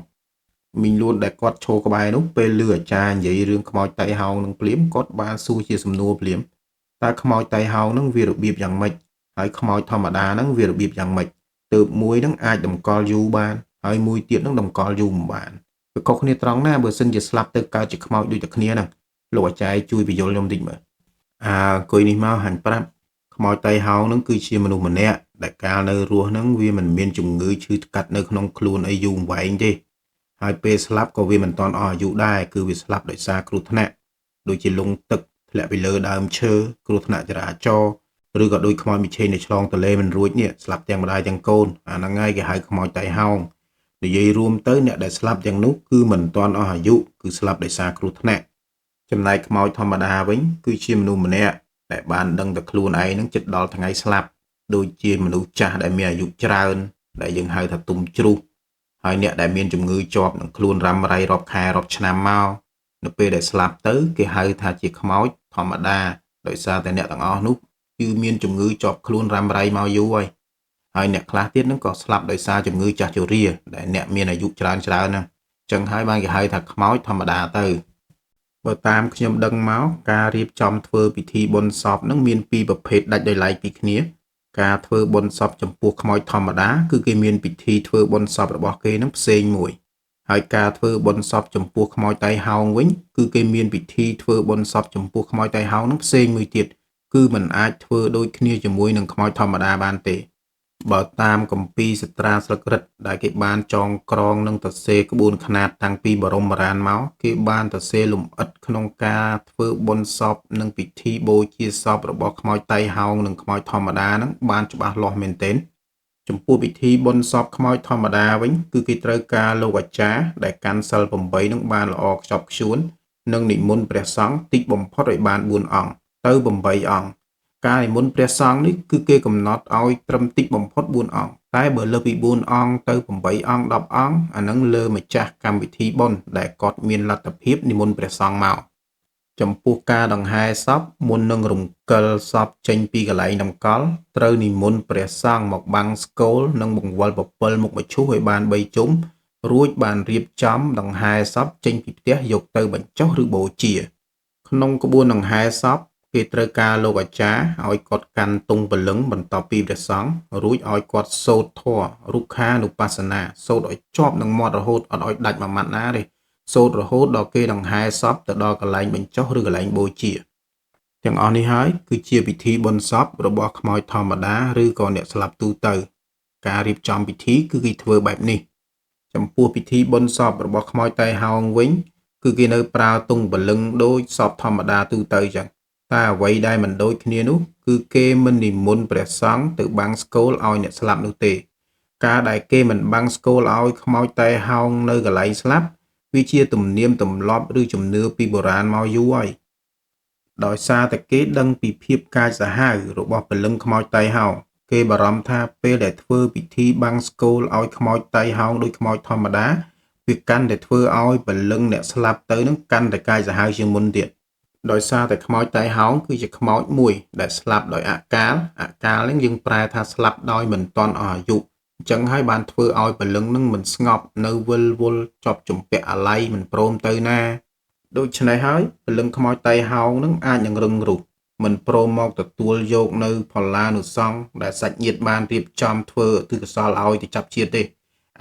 មីងលួនដែលគាត់ឈរក្បែរនោះពេលលឺអាចារ្យនិយាយរឿងខ្មោចតៃហោងនឹងភ្លាមគាត់បានសួរជាសំណួរភ្លាមតើខ្មោចតៃហោងនឹងវារបៀបយ៉ាងម៉េចហើយខ្មោចធម្មតានឹងវារបៀបយ៉ាងម៉េចទើបមួយនឹងអាចតម្កល់យូរបានហើយមួយទៀតនឹងតម្កល់យូរមិនបានវាខុសគ្នាត្រង់ណាបើសិនជាស្លាប់ទៅកើតជាខ្មោចដូចតែគ្នាហ្នឹងលោកអាចារ្យជួយបញ្យល់ខ្ញុំតិចមើលអង្គុយនេះមកហាញ់ប្រាប់ខ្មោចតៃហោងនឹងគឺជាមនុស្សម្នាក់ដែលកាលនៅរស់នឹងវាមិនមានជំងឺឈឺថ្កាត់នៅក្នុងខ្លួនអីយូរវែងទេហើយពេលស្លាប់ក៏វាមិនតាន់អស់អាយុដែរគឺវាស្លាប់ដោយសារគ្រោះថ្នាក់ដូចជាលង់ទឹកធ្លាក់ពីលើដើមឈើគ្រោះថ្នាក់ចរាចរណ៍ឬក៏ដូចខ្មោចមីឆេងនៅឆ្លងទន្លេមិនរួចនេះស្លាប់ទាំងម្ដាយទាំងកូនអាហ្នឹងហើយគេហៅខ្មោចតៃហោងនិយាយរួមទៅអ្នកដែលស្លាប់ទាំងនោះគឺមិនតាន់អស់អាយុគឺស្លាប់ដោយសារគ្រោះថ្នាក់ចំណែកខ្មោចធម្មតាវិញគឺជាមនុស្សម្នាក់ដែលបានដឹងតែខ្លួនឯងនឹងចិត្តដល់ថ្ងៃស្លាប់ដូចជាមនុស្សចាស់ដែលមានអាយុច្រើនដែលយើងហៅថាទុំជ្រុះហើយអ្នកដែលមានជំងឺជាប់នឹងខ្លួនរ៉ាំរ៉ៃរាប់ខែរាប់ឆ្នាំមកនៅពេលដែលស្លាប់ទៅគេហៅថាជាខ្មោចធម្មតាដោយសារតែអ្នកទាំងអស់នោះគឺមានជំងឺជាប់ខ្លួនរ៉ាំរ៉ៃមកយូរហើយអ្នកខ្លះទៀតនឹងក៏ស្លាប់ដោយសារជំងឺចាស់ជរាដែលអ្នកមានអាយុច្រើនហ្នឹងចឹងហើយបានគេហៅថាខ្មោចធម្មតាទៅបើតាមខ្ញុំដឹងមកការរៀបចំធ្វើពិធីបុណ្យសពនឹងមានពីរប្រភេទដាច់ដោយឡែកពីគ្នាការធ្វើបុណ្យសពចំពោះខ្មោចធម្មតាគឺគេមានពិធីធ្វើបុណ្យសពរបស់គេនឹងផ្សេងមួយហើយការធ្វើបុណ្យសពចំពោះខ្មោចតៃហោងវិញគឺគេមានពិធីធ្វើបុណ្យសពចំពោះខ្មោចតៃហោងនឹងផ្សេងមួយទៀតគឺมันអាចធ្វើដូចគ្នាជាមួយនឹងខ្មោចធម្មតាបានទេបើតាមគម្ពីរសត្រាស្លឹករឹតដែលគេបានចងក្រងនឹងសរសេរក្បួនខ្នាតតាំងពីបរមបុរាណមកគេបានសរសេរលម្អិតក្នុងការធ្វើបុណ្យសពនិងពិធីបូជាសពរបស់ខ្មោចតៃហោងនិងខ្មោចធម្មតានឹងបានច្បាស់លាស់មែនទែនចំពោះពិធីបុណ្យសពខ្មោចធម្មតាវិញគឺគេត្រូវការលោកអាចារ្យដែលកាន់សិល8នឹងបានល្អខ្ជាប់ខ្ជួននិងនិមន្តព្រះសង្ឃតិចបំផុតឲ្យបាន4អង្គទៅ8អង្គការនិមន្តព្រះសង្ឃនេះគឺគេកំណត់ឲ្យត្រឹមតិចបំផុត4អង្គតែបើលើសពី4អង្គទៅ8អង្គ10អង្គអានឹងលើម្ចាស់កម្មវិធីបុណ្យដែលគាត់មានលទ្ធភាពនិមន្តព្រះសង្ឃមកចំពោះការដង្ហែសពមុននឹងរំកិលសពចេញពីកន្លែងតម្កល់ត្រូវនិមន្តព្រះសង្ឃមកបាំងស្គរនិងបង្វិលពពិលមុខមឈូសឲ្យបាន3ជុំរួចបានរៀបចំដង្ហែសពចេញពីផ្ទះយកទៅបញ្ចុះឬបូជាក្នុងក្បួនដង្ហែសពគេត្រូវការលោកអាចារ្យឲ្យគាត់កាន់ទង់ព្រលឹងបន្ទាប់ពីព្រះសង្ឃរួចឲ្យគាត់សូត្រធម៌រុក្ខានុបស្សនាសូត្រឲ្យជាប់នឹងមាត់រហូតអត់ឲ្យដាច់មួយម៉ាត់ណាទេសូត្ររហូតដល់គេដង្ហែសពទៅដល់កន្លែងបញ្ចុះឬកន្លែងបូជាទាំងអស់នេះហើយគឺជាពិធីបុណ្យសពរបស់ខ្មោចធម្មតាឬក៏អ្នកស្លាប់ទូទៅការរៀបចំពិធីគឺគេធ្វើបែបនេះចំពោះពិធីបុណ្យសពរបស់ខ្មោចតៃហោងវិញគឺគេនៅប្រើទង់ព្រលឹងដូចសពធម្មតាទូទៅចឹងតែអ្វីដែលមិនដូចគ្នានោះគឺគេមិននិមន្តព្រះសង្ឃទៅបាំងស្គរឲ្យអ្នកស្លាប់នោះទេការដែលគេមិនបាំងស្គរឲ្យខ្មោចតៃហោងនៅកន្លែងស្លាប់វាជាទំនៀមទម្លាប់ឬជំនឿពីបុរាណមកយូរហើយដោយសារតែគេដឹងពីភាពកាចសាហាវរបស់ព្រលឹងខ្មោចតៃហោងគេបារម្ភថាពេលដែលធ្វើពិធីបាំងស្គរឲ្យខ្មោចតៃហោងដូចខ្មោចធម្មតាវាកាន់តែធ្វើឲ្យព្រលឹងអ្នកស្លាប់ទៅនឹងកាន់តែកាចសាហាវជាងមុនទៀតដោយសារតែខ្មោចតៃហោងគឺជាខ្មោចមួយដែលស្លាប់ដោយអកាលនេះយើងប្រែថាស្លាប់ដោយមិនទាន់អស់អាយុអញ្ចឹងហើយបានធ្វើឲ្យព្រលឹងនឹងមិនស្ងប់នៅវិលវល់ជាប់ជំពាក់អាល័យមិនព្រមទៅណាដូច្នេះហើយព្រលឹងខ្មោចតៃហោងនឹងអាចនឹងរឹងរូសមិនព្រមមកទទួលយកនៅផល្លានុសង្ឃដែលសាច់ញាតិបានរៀបចំធ្វើទិកសលឲ្យទៅចាប់ជាតិទេ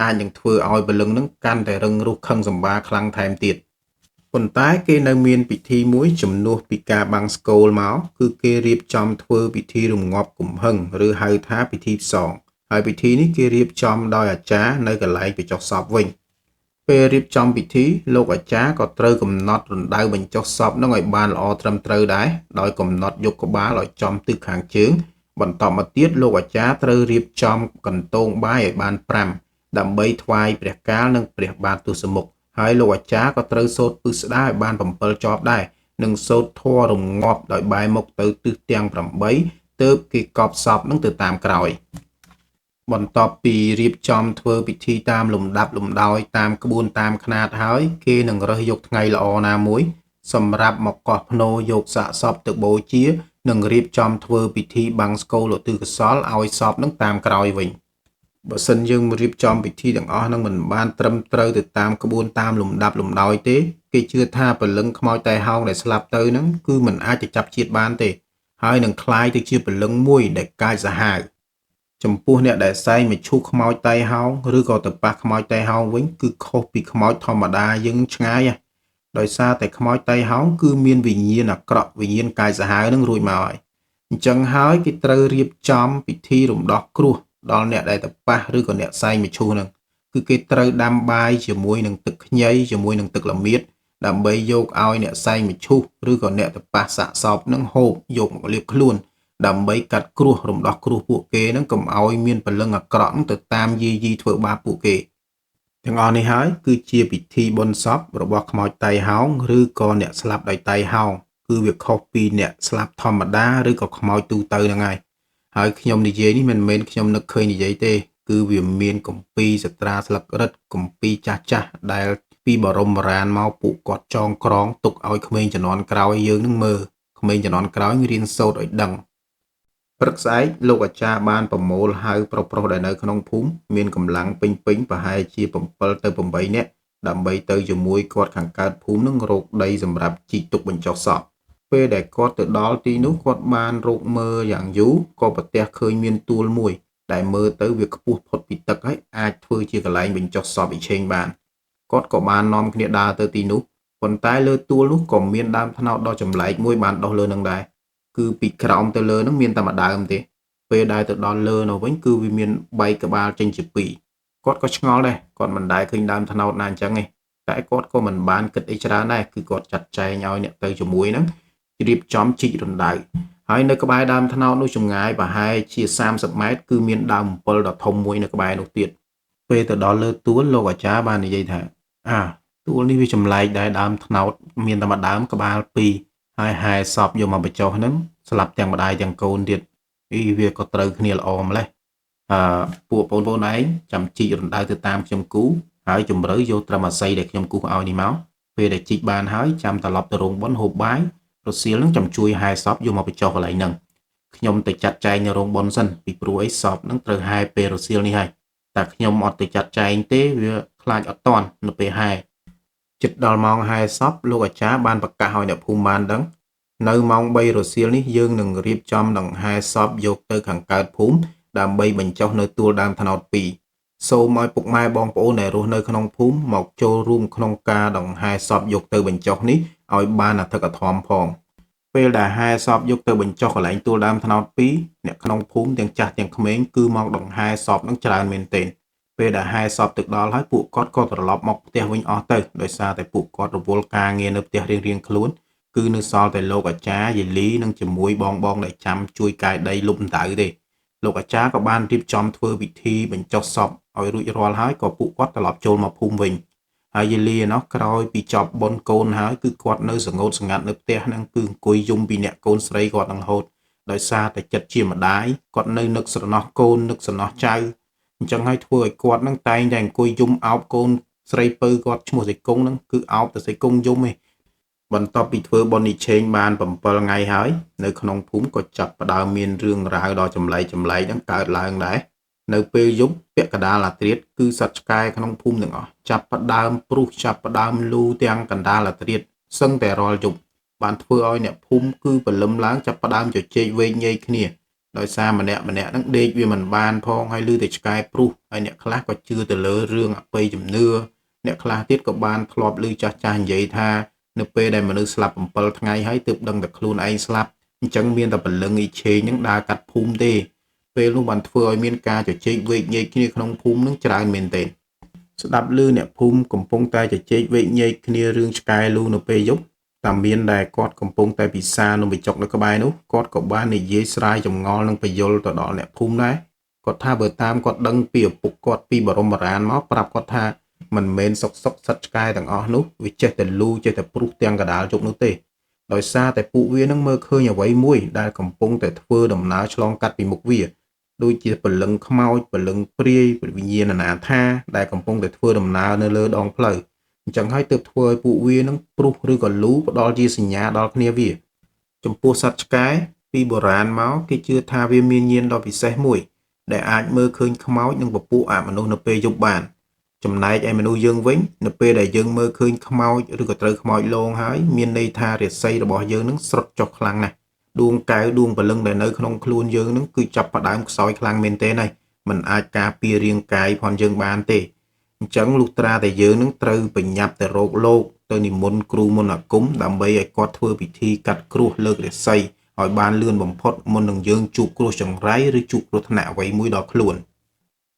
អាចនឹងធ្វើឲ្យព្រលឹងនឹងកាន់តែរឹងរូសខឹងសម្បាខ្លាំងថែមទៀតប៉ុន្តែគេនៅមានពិធីមួយជំនួសពីការបាំងស្គរមកគឺគេរៀបចំធ្វើពិធីរងាប់កំហឹងឬហៅថាពិធីផ្សងហើយពិធីនេះគេរៀបចំដោយអាចារ្យនៅកន្លែងបញ្ចុះសពវិញ ពេលរៀបចំពិធីលោកអាចារ្យក៏ត្រូវកំណត់រណ្ដៅបញ្ចុះសពនឹងឲ្យបានល្អត្រឹមត្រូវដែរដោយកំណត់យកក្បាលឲ្យចំទិសខាងជើងបន្តមកទៀតលោកអាចារ្យត្រូវរៀបចំកន្ទោងបាយឲ្យបាន5ដើម្បីថ្វាយព្រះកាលនិងព្រះបាទទសមុខហើយលោកអាចារ្យក៏ត្រូវសូត្រពិស្ដារឲ្យបាន7ចប់ដែរនិងសូត្រធម៌រងាប់ដោយបែរមុខទៅទិសទាំង8ទើបគេកប់សពនឹងទៅតាមក្រោយបន្ទាប់ពីរៀបចំធ្វើពិធីតាមលំដាប់លំដោយតាមក្បួនតាមខ្នាតហើយគេនឹងរើសយកថ្ងៃល្អណាមួយសម្រាប់មកកោះភ្នោយកសាកសពទៅបូជានិងរៀបចំធ្វើពិធីបាំងស្កូលឧទ្ទិសកុសលឲ្យសពនឹងតាមក្រោយវិញបើសិនយើងរៀបចំពិធីទាំងអស់នឹងមិនបានត្រឹមត្រូវទៅតាមក្បួនតាមលំដាប់លំដោយទេគេជឿថាព្រលឹងខ្មោចតែហោងដែលស្លាប់ទៅហ្នឹងគឺមិនអាចទៅចាប់ជាតិបានទេហើយនឹងคล้ายទៅជាព្រលឹងមួយដែលកាចសាហាវចំពោះអ្នកដែលសែងមឈូសខ្មោចតៃហោងឬក៏ទៅប៉ះខ្មោចតៃហោងវិញគឺខុសពីខ្មោចធម្មតាយើងឆ្ងាយដោយសារតែខ្មោចតៃហោងគឺមានវិញ្ញាណអាក្រក់វិញ្ញាណកាយសាហាវនឹងរួចមកហើយអញ្ចឹងហើយគេត្រូវរៀបចំពិធីរំដោះគ្រោះដល់អ្នកដែលទៅប៉ះឬក៏អ្នកសែងមឈូសនឹងគឺគេត្រូវដាំបាយជាមួយនឹងទឹកខ្ញីជាមួយនឹងទឹកល្មៀតដើម្បីយកឲ្យអ្នកសែងមឈូសឬក៏អ្នកទៅប៉ះសាកសពនឹងហូបយកមកលាបខ្លួនដើម្បីកាត់គ្រោះរំដោះគ្រោះពួកគេនឹងកុំឲ្យមានព្រលឹងអាក្រក់ទៅតាមយាយីធ្វើបាបពួកគេទាំងអស់នេះហើយគឺជាពិធីបុណ្យសពរបស់ខ្មោចតៃហោងឬក៏អ្នកស្លាប់ដោយតៃហោងគឺវាខុសពីអ្នកស្លាប់ធម្មតាឬក៏ខ្មោចទូទៅហ្នឹងហើយខ្ញុំនិយាយនេះមិនមែនខ្ញុំនឹកឃើញនិយាយទេគឺវាមានគម្ពីរសត្រាស្លឹករឹតគម្ពីរចាស់ដែលពីបរមបុរាណមកពួកគាត់ចងក្រងទុកឲ្យក្មេងជំនាន់ក្រោយយើងនឹងមើលក្មេងជំនាន់ក្រោយរៀនសូត្រឲ្យដឹងព្រឹកស្អែកលោកអាចារ្យបានប្រមូលហៅប្រុសៗដែលនៅក្នុងភូមិមានកម្លាំងពេញប្រហែលជា7ទៅ8នាក់ដើម្បីទៅជាមួយគាត់ខាងកើតភូមិនឹងរកដីសម្រាប់ជីកទុកបញ្ចុះសពពេលដែលគាត់ទៅដល់ទីនោះគាត់បានរកមើលយ៉ាងយូរក៏ប្រទះឃើញមានទួលមួយដែលមើលទៅវាខ្ពស់ផុតពីទឹកហើយអាចធ្វើជាកន្លែងបញ្ចុះសពអ៊ីឆេងបានគាត់ក៏បាននាំគ្នាដើរទៅទីនោះប៉ុន្តែលើទួលនោះក៏មានដើមត្នោតដ៏ចម្លែកមួយបានដុះលើនឹងដែរគឺពីក្រោមទៅលើនឹងមានតែម្ដើមទេពេលដែលទៅដល់លើនោះវិញគឺវាមានបែកក្បាលចេញជាពីរគាត់ក៏ឆ្ងល់ដែរគាត់មិនដែលឃើញដើមត្នោតណាអញ្ចឹងទេតែគាត់ក៏មិនបានគិតអីច្រើនដែរគឺគាត់ចាត់ចែងឲ្យអ្នកទៅជាមួយហ្នឹងរៀបចំជីករណ្ដៅហើយនៅក្បែរដើមត្នោតនោះចម្ងាយប្រហែលជា30ម៉ែត្រគឺមានដើមអំពិលដ៏ធំមួយនៅក្បែរនោះទៀតពេលទៅដល់លើទួលលោកអាចារ្យបាននិយាយថាទួលនេះវាចម្លែកដែរដើមត្នោតមានតែមួយដើមក្បាលពីរហើយហែសពយកមកបញ្ចុះហ្នឹងស្លាប់ទាំងម្ដាយទាំងកូនទៀតវាក៏ត្រូវគ្នាល្អម្លេះពួកបងប្អូនឯងចាំជីករណ្ដៅទៅតាមខ្ញុំគូហើយជំរឿយកត្រឹមអាស័យដែលខ្ញុំគូឲ្យនេះមកពេលដែលជីកបានហើយចាំត្រឡប់ទៅរោងបុណ្យហូបបាយរសៀលនឹងចាំជួយហែសពយកមកបញ្ចុះកន្លែងហ្នឹងខ្ញុំទៅចាត់ចែងនៅរោងបុណ្យសិនពីព្រោះអីសពនឹងត្រូវហែពេលរសៀលនេះហើយតែខ្ញុំអត់ទៅចាត់ចែងទេវាខ្លាចអត់តាន់នៅពេលហែចិត្តដល់ម៉ោងហែសពលោកអាចារ្យបានប្រកាសឲ្យអ្នកភូមិបានដឹងនៅម៉ោង3រសៀលនេះយើងនឹងរៀបចំដង្ហែសពយកទៅខាងកើតភូមិដើម្បីបញ្ចុះនៅទួលដើមត្នោត2សូមឲ្យពុកម៉ែបងប្អូនដែលរស់នៅក្នុងភូមិមកចូលរួមក្នុងការដង្ហែសពយកទៅបញ្ចុះនេះឲ្យបានអធិកអធមផងពេលដែលហែសពយកទៅបញ្ចុះកន្លែងទួលដើមត្នោត2អ្នកក្នុងភូមិទាំងចាស់ទាំងក្មេងគឺមកដង្ហែសពនឹងច្រើនមែនទែនពេលដែលហែសពទឹកដល់ហើយពួកគាត់ក៏ត្រឡប់មកផ្ទះវិញអស់ទៅដោយសារតែពួកគាត់រវល់ការងារនៅផ្ទះរៀងៗខ្លួនគឺនៅសល់តែលោកអាចារ្យយាយលីនិងជាមួយបងដែលចាំជួយកាយដីលុបដៅទេលោកអាចារ្យក៏បានរៀបចំធ្វើពិធីបញ្ចុះសពឲ្យរួចរាល់ហើយក៏ពួកគាត់ត្រឡប់ចូលមកភូមិវិញហើយយាយលីនោះក្រោយពីចប់បុណ្យកូនហើយគឺគាត់នៅសង្កត់សង្កាត់នៅផ្ទះហ្នឹងគឺអង្គុយយំពីអ្នកកូនស្រីគាត់នឹងរហូតដោយសារតែចិត្តជាម្ដាយគាត់នៅនឹកស្រណោះកូននឹកស្រណោះចៅអញ្ចឹងហើយធ្វើឲ្យគាត់នឹងតែងតែអង្គុយយំអោបកូនស្រីពៅគាត់ឈ្មោះសៃគង់ហ្នឹងគឺអោបតែសៃគង់យំឯងបន្ទាប់ពីធ្វើបុណ្យអ៊ីឆេងបាន7ថ្ងៃហើយនៅក្នុងភូមិក៏ចាប់ផ្ដើមមានរឿងរ៉ាវដ៏ចម្លែកហ្នឹងកើតឡើងដែរនៅពេលយប់ពាក់កណ្ដាលអាធ្រាត្រគឺសត្វឆ្កែក្នុងភូមិទាំងអស់ចាប់ផ្ដើមព្រុសចាប់ផ្ដើមលូទាំងកណ្ដាលអាធ្រាត្រសឹងតែរាល់យប់បានធ្វើឲ្យអ្នកភូមិគឺព្រលឹមឡើងចាប់ផ្ដើមជជែកវែកញែកគ្នាដោយសារម្នាក់ហ្នឹងដេកវាមិនបានផងហើយឮតែឆ្កែព្រុសហើយអ្នកខ្លះក៏ជឿទៅលើរឿងអបិយជំនឿអ្នកខ្លះទៀតក៏បានធ្លាប់ឮចាស់និយាយថានៅពេលដែលមនុស្សស្លាប់7ថ្ងៃហើយទើបដឹងតែខ្លួនឯងស្លាប់អញ្ចឹងមានតែព្រលឹងអ៊ីឆេងនឹងដើរកាត់ភូមិទេពេលនោះបានធ្វើឲ្យមានការជជែកវែកញែកគ្នាក្នុងភូមិនឹងច្រើនមែនទែន ស្ដាប់ឮអ្នកភូមិកំពុងតែជជែកវែកញែកគ្នារឿងឆ្កែលូនៅពេលយប់តាមមានដែលគាត់កំពុងតែពិសានំបញ្ចុកនៅក្បែរនោះគាត់ក៏បាននិយាយស្រាយចម្ងល់និងបញ្យលទៅដល់អ្នកភូមិដែរគាត់ថាបើតាមគាត់ដឹងពីឪពុកគាត់ពីបរមបុរាណមកប្រាប់គាត់ថាមិនមែនសុកសុកសត្វឆ្កែទាំងអស់នោះវាចេះតែលូចេះតែព្រុសទាំងកដាលជប់នោះទេដោយសារតែពួកវានឹងមើលឃើញអ្វីមួយដែលកំពុងតែធ្វើដំណើរឆ្លងកាត់ពីមុខវាដូចជាព្រលឹងខ្មោចព្រលឹងព្រាយវិញ្ញាណអនាថាដែលកំពុងតែធ្វើដំណើរនៅលើដងផ្លូវអញ្ចឹងហើយទើបធ្វើឲ្យពួកវានឹងព្រុសឬក៏លូផ្ដល់ជាសញ្ញាដល់គ្នាវាចំពោះសត្វឆ្កែពីបុរាណមកគេជឿថាវាមានញាណដ៏ពិសេសមួយដែលអាចមើលឃើញខ្មោចនិងពពួកអមនុស្សនៅពេលយប់បានចំណែកឯមនុស្សយើងវិញនៅពេលដែលយើងមើលឃើញខ្មោចឬក៏ត្រូវខ្មោចលងហើយមានន័យថារាសីរបស់យើងនឹងស្រុតចុះខ្លាំងណាស់ដួងកែវដួងព្រលឹងដែលនៅក្នុងខ្លួនយើងនឹងគឺចាប់ផ្ដើមខ្សោយខ្លាំងមែនទែនហើយมันអាចការពាររាងកាយផងយើងបានទេអញ្ចឹងលុះត្រាតែយើងនឹងត្រូវបញ្ញាប់ទៅរកលោកទៅនិមន្តគ្រូមន្តអាគមដើម្បីឲ្យគាត់ធ្វើពិធីកាត់គ្រោះលើករាសីឲ្យបានលឿនបំផុតមុននឹងយើងជួបគ្រោះចង្រៃឬជួបគ្រោះថ្នាក់អ្វីមួយដល់ខ្លួន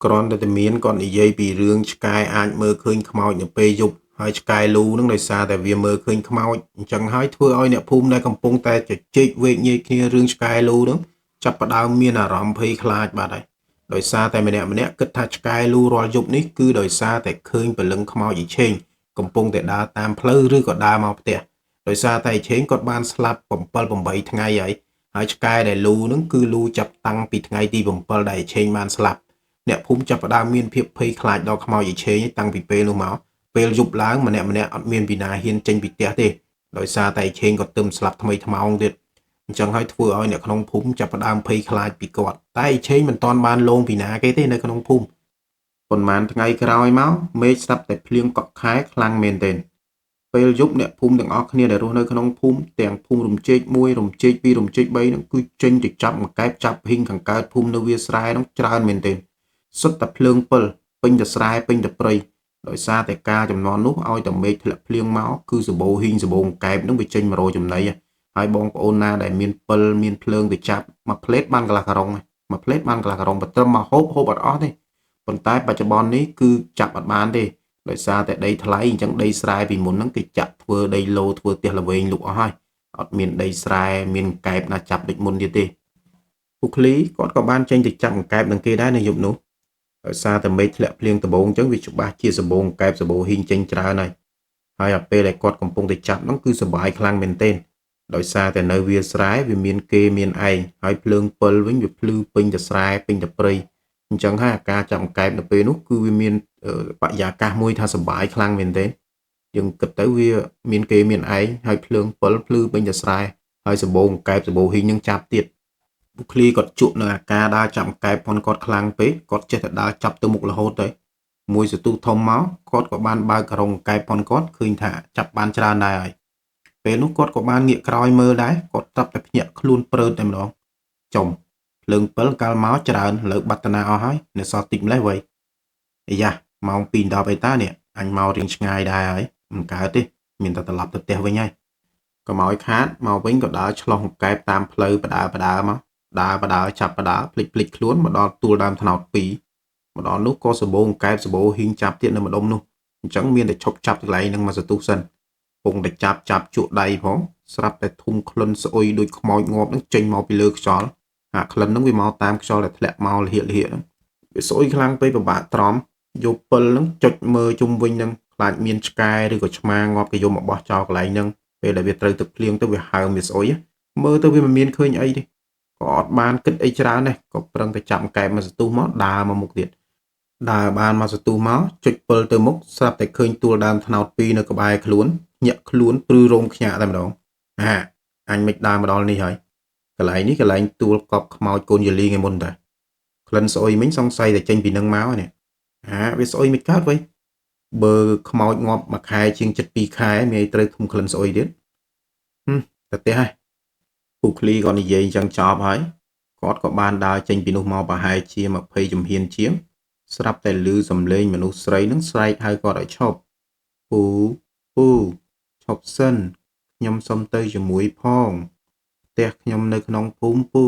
គ្រាន់តែតែមានគាត់និយាយពីរឿងឆ្កែអាចមើលឃើញខ្មោចនៅពេលយប់ហើយឆ្កែលូនឹងដោយសារតែវាមើលឃើញខ្មោចអញ្ចឹងហើយធ្វើឲ្យអ្នកភូមិដែលកំពុងតែជជែកវែកញែកគ្នារឿងឆ្កែលូនឹងចាប់ផ្ដើមមានអារម្មណ៍ភ័យខ្លាចបាត់ហើយដោយសារតែម្នាក់គិតថាឆ្កែលូរាល់យប់នេះគឺដោយសារតែឃើញព្រលឹងខ្មោចអ៊ីឆេងកំពុងតែដើរតាមផ្លូវឬក៏ដើរមកផ្ទះដោយសារតែអ៊ីឆេងគាត់បានស្លាប់7 8ថ្ងៃហើយឆ្កែដែលលូនឹងគឺលូចាប់តាំងពីថ្ងៃទី7ដែលអ៊ីឆេងបានស្លាប់អ្នកភូមិចាប់ផ្ដើមមានភាពភ័យខ្លាចដល់ខ្មោចអ៊ីឆេងតាំងពីពេលនោះមកពេលយប់ឡើងម្នាក់អត់មានពីណាហ៊ានចេញពីផ្ទះទេដោយសារតែអ៊ីឆេងក៏ទឹមស្លាប់ថ្មីថ្មោងទៀតអញ្ចឹងហើយធ្វើឲ្យអ្នកក្នុងភូមិចាប់ផ្ដើមភ័យខ្លាចពីគាត់តែអ៊ីឆេងមិនទាន់បានលងពីណាគេទេនៅក្នុងភូមិប៉ុន្មានថ្ងៃក្រោយមកមេឃស្រាប់តែភ្លៀងកក់ខែខ្លាំងមែនទែនពេលយប់អ្នកភូមិទាំងអស់គ្នាដែលរស់នៅក្នុងភូមិទាំងភូមិរំជែក1រំជែក2រំជែក3ហ្នឹងគឺចេញទៅចាប់មកកែបចាប់ហ៊ីងខាងកើតភូមិនៅវាស្រែហ្នឹងច្រើនមែនទែនសុទ្ធតែភ្លើងពិលពេញតែស្រែពេញតែព្រៃដោយសារតែការចំនួននោះឲ្យតែមេឃធ្លាក់ភ្លៀងមកគឺសបោហ៊ីងសបោកែបហ្នឹងវាចេញ100ចំណីហើយបងប្អូនណាដែលមានពិលមានភ្លើងទៅចាប់មួយផ្លេតបានកន្លះការ៉ុងមួយផ្លេតបានកន្លះការ៉ុងបើត្រឹមមកហូបអត់អស់ទេប៉ុន្តែបច្ចុប្បន្ននេះគឺចាប់អត់បានទេដោយសារតែដីថ្លៃអញ្ចឹងដីស្រែពីមុនហ្នឹងគេចាក់ធ្វើដីឡូធ្វើផ្ទះល្វែងលុកអស់ហើយអត់មានដីស្រែមានកែបណាចាប់ដូចមុនទៀតទេពូឃ្លីគាត់ក៏បានចេញទៅចាប់កែបនឹងគេដែរនៅយប់នោះដោយសារតែមេឃធ្លាក់ភ្លៀងដំបងអញ្ចឹងវាច្បាស់ជាសបោកែបសបោហ៊ីងចេញច្រើនហើយអាពេលដែលគាត់កំពុងតែចាប់ហ្នឹងគឺសប្បាយខ្លាំងមែនទែនដោយសារតែនៅវាស្រែវាមានគេមានឯងហើយភ្លើងពិលវិញវាភ្លឺពេញតែស្រែពេញតែព្រៃអញ្ចឹងហើយអាការចាប់កែបនៅពេលនោះគឺវាមានបរិយាកាសមួយថាសប្បាយខ្លាំងមែនទែនយើងគិតទៅវាមានគេមានឯងហើយភ្លើងពិលភ្លឺពេញតែស្រែហើយសបោកែបសបោហ៊ីងនឹងចាប់ទៀតពូឃ្លីគាត់ជក់នៅអាការដើរចាប់កែបប៉ុនគាត់ខ្លាំងពេកគាត់ចេះតែដើរចាប់ទៅមុខរហូតទៅមួយសន្ទុះធំមកគាត់ក៏បានបើកការ៉ុងកែបប៉ុនគាត់ឃើញថាចាប់បានច្រើនដែរហើយពេលនោះគាត់ក៏បានងាកក្រោយមើលដែរគាត់ត្រាប់តែភ្ញាក់ខ្លួនព្រើតតែម្ដងចំភ្លើងពិលកាលមកច្រើនលើបាត់តាណាអស់ហើយនៅសល់តិចម្លេះវៃអាយ៉ាម៉ោង 2:10 អីតានេះអញមករៀងឆ្ងាយដែរហើយមិនកើតទេមានតែត្រឡប់ទៅផ្ទះវិញហើយកុំឲ្យខាតមកវិញក៏ដើរឆ្លងកែបតាមផ្លូវបដើមកដើរចាប់ផ្ភ្លេចខ្លួនមកដល់ទួលដើមថ្នោត2មកដល់នោះក៏សបោកែបសបោហ៊ីងចាប់ទៀតនៅម្ដុំនោះអញ្ចឹងមានតែឈប់ចាប់កន្លែងហ្នឹងមកសន្ទុះសិនពងតែចាប់ជក់ដៃផងស្រាប់តែធុំក្លិនស្អុយដូចខ្មោចងាប់ហ្នឹងចេញមកពីលើខ្យល់អាក្លិនហ្នឹងវាមកតាមខ្យល់ដែលធ្លាក់មកលហៀកហ្នឹងវាស្អុយខ្លាំងពេកពិបាកត្រំយកពិលហ្នឹងចុចមើលជុំវិញហ្នឹងខ្លាចមានឆ្កែឬក៏ឆ្មាងាប់គេយកមកបោះចោលកន្លែងហ្នឹងពេលដែលវាត្រូវទឹកភ្លៀងទៅវាហើមវាស្អុយមើលទៅវាមិនមានឃើញអីទេក៏អត់បានគិតអីច្រើនដែរក៏ប្រឹងតែចាប់កែបមកសន្ទុះមកដើរមកមុខទៀតដើរបានមកសន្ទុះមកចុចពិលទៅមុខស្រាប់តែឃើញទួលដើមថ្នោត2នៅក្បែរខ្លួនញាក់ខ្លួនព្រឺរោមខ្ញាក់តែម្ដងអញមិនដើរមកដល់នេះហើយកន្លែងនេះកន្លែងទួលកប់ខ្មោចកូនយលីថ្ងៃមុនតាក្លិនស្អុយមិញសង្ស័យតែចេញពីនឹងមកនេះវាស្អុយមិនកើតវ៉ៃបើខ្មោចងាប់មួយខែជាង7-2ខែមានត្រូវធុំក្លិនស្អុយទៀតតែទេហើយពូឃ្លីក៏និយាយអញ្ចឹងចប់ហើយគាត់ក៏បានដើរចេញពីនោះមកប្រហែលជា20ជំហានជាងស្រាប់តែឮសំឡេងមនុស្សស្រីនឹងស្រែកហៅគាត់ឲ្យឈប់ពូឈប់សិនខ្ញុំសុំទៅជាមួយផងផ្ទះខ្ញុំនៅក្នុងភូមិពូ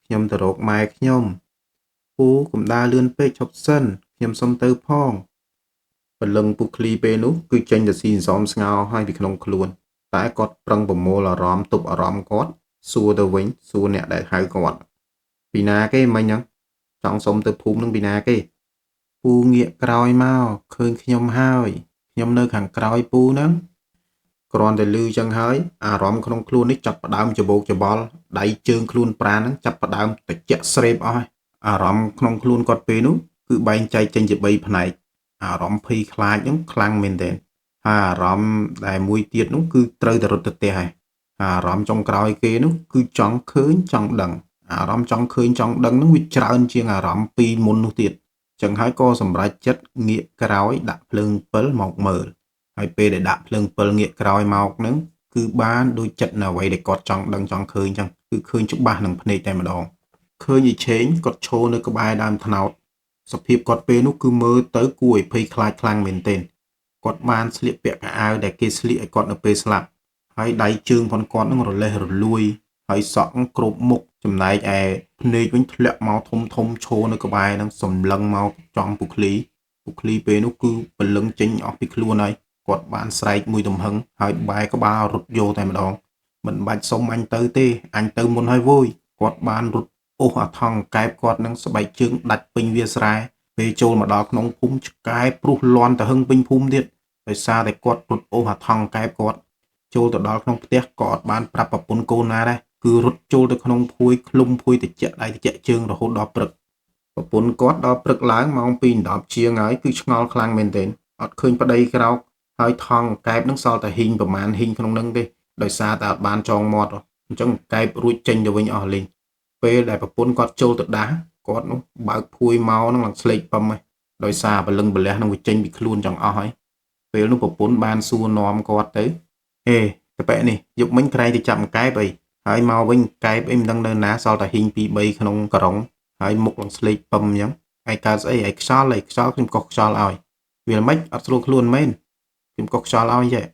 ខ្ញុំទៅរកម៉ែខ្ញុំពូកុំដើរលឿនពេកឈប់សិនខ្ញុំសុំទៅផង លឹងពុកឃ្លីពេលនោះគឺចេញទៅស៊ីសំស្ងោហើយពីក្នុងខ្លួនតែគាត់ប្រឹងប្រមូលអារម្មណ៍ទប់អារម្មណ៍គាត់សួរទៅវិញសួរអ្នកដែលហៅគាត់ពីណាគេមិញហ្នឹងចង់សុំទៅភូមិនឹងពីណាគេពូងាកក្រោយមកឃើញខ្ញុំហើយខ្ញុំនៅខាងក្រោយពូហ្នឹងគ្រាន់តែឮចឹងហើយអារម្មណ៍ក្នុងខ្លួននេះចាប់ផ្ដើមច្បោកច្បល់ដៃជើងខ្លួនប្រាណហ្នឹងចាប់ផ្ដើមតិចស្រេបអស់ហើយអារម្មណ៍ក្នុងខ្លួនគាត់ពេលនោះគឺបែងចែកចេញជា3ផ្នែកអារម្មណ៍ភ័យខ្លាចហ្នឹងខ្លាំងមែនទែនហើយអារម្មណ៍ដែលមួយទៀតនោះគឺត្រូវតែរត់ទៅផ្ទះហើយអារម្មណ៍ចុងក្រោយគេនោះគឺចង់ឃើញចង់ដឹងអារម្មណ៍ចង់ឃើញចង់ដឹងហ្នឹងវាច្រើនជាងអារម្មណ៍ពីរមុននោះទៀតចឹងហើយក៏សម្រេចចិត្តងាកក្រោយដាក់ភ្លើង7មកមើលហើយពេលដែលដាក់ភ្លើង7ងាកក្រោយមកហ្នឹងគឺបានដូចចិត្តនៅអ្វីដែលគាត់ចង់ដឹងចង់ឃើញចឹងគឺឃើញច្បាស់នឹងភ្នែកតែម្ដងឃើញអ៊ីឆេងគាត់ឈរនៅក្បែរដើមត្នោតសភាពគាត់ពេលនោះគឺមើលទៅគួរឲ្យភ័យខ្លាចខ្លាំងមែនទែនគាត់បានស្លៀកពាក់ខោអាវដែលគេស្លៀកឲ្យគាត់នៅពេលស្លាប់ហើយដៃជើងផងគាត់នឹងរលេះរលួយហើយសក់គ្រប់មុខចំណែកឯភ្នែកវិញធ្លាក់មកធំធំឈរនៅក្បែរនឹងសម្លឹងមកចំពុកឃ្លីពេលនោះគឺពលឹងចេញអស់ពីខ្លួនហើយគាត់បានស្រែកមួយទំហឹងហើយបែរក្បាលរត់យកតែម្ដងមិនបាច់សុំអញទៅទេអញទៅមុនហើយវយគាត់បានរត់អូសអាថងកែបគាត់នឹងស្បែកជើងដាច់ពេញវាស្រែពេលចូលមកដល់ក្នុងភូមិឆ្កែព្រុសលាន់ទៅហឹងពេញភូមិទៀតដោយសារតែគាត់រត់អូសអាថងកែបគាត់ចូលទៅដល់ក្នុងផ្ទះក៏អត់បានប្រាប់ប្រពន្ធកូនណាដែរគឺរត់ចូលទៅក្នុងភួយឃ្លុំភួយតិចដៃតិចជើងរហូតដល់ព្រឹកប្រពន្ធគាត់ដល់ព្រឹកឡើងម៉ោង 2:10 ជាងហើយគឺឆ្ងល់ខ្លាំងមែនទែនអត់ឃើញប្តីក្រោកហើយថងកែបនឹងសល់តែហ៊ីងប្រមាណហ៊ីងក្នុងនឹងទេដោយសារតែអត់បានចងមាត់អញ្ចឹងកែបរួចចេញទៅវិញអស់លេងពេលដែលប្រពន្ធគាត់ចូលទៅដាស់គាត់នោះបើកភួយមកនឹងឡើងស្លេកពឹមហើយដោយសារបលឹងបលះនឹងវាចេញពីខ្លួនចង់អស់ហើយពេលនោះប្រពន្ធបានសួរនាំគាត់ទៅហេតប៉ែនេះយប់មិញក្រែងទៅចាប់កែបអីហើយមកវិញកែបអីមិនដឹងនៅណាសល់តែហ៊ីង 2-3 ក្នុងក្រុងហើយមុខឡើងស្លេកពឹមអញ្ចឹងឯកើតស្អីឯខ្យល់ខ្ញុំកុសខ្យល់ឲ្យវាល្មិចអត់ស្រួលខ្លួនមែនខ្ញុំកុសខ្យល់ឲ្យចេះ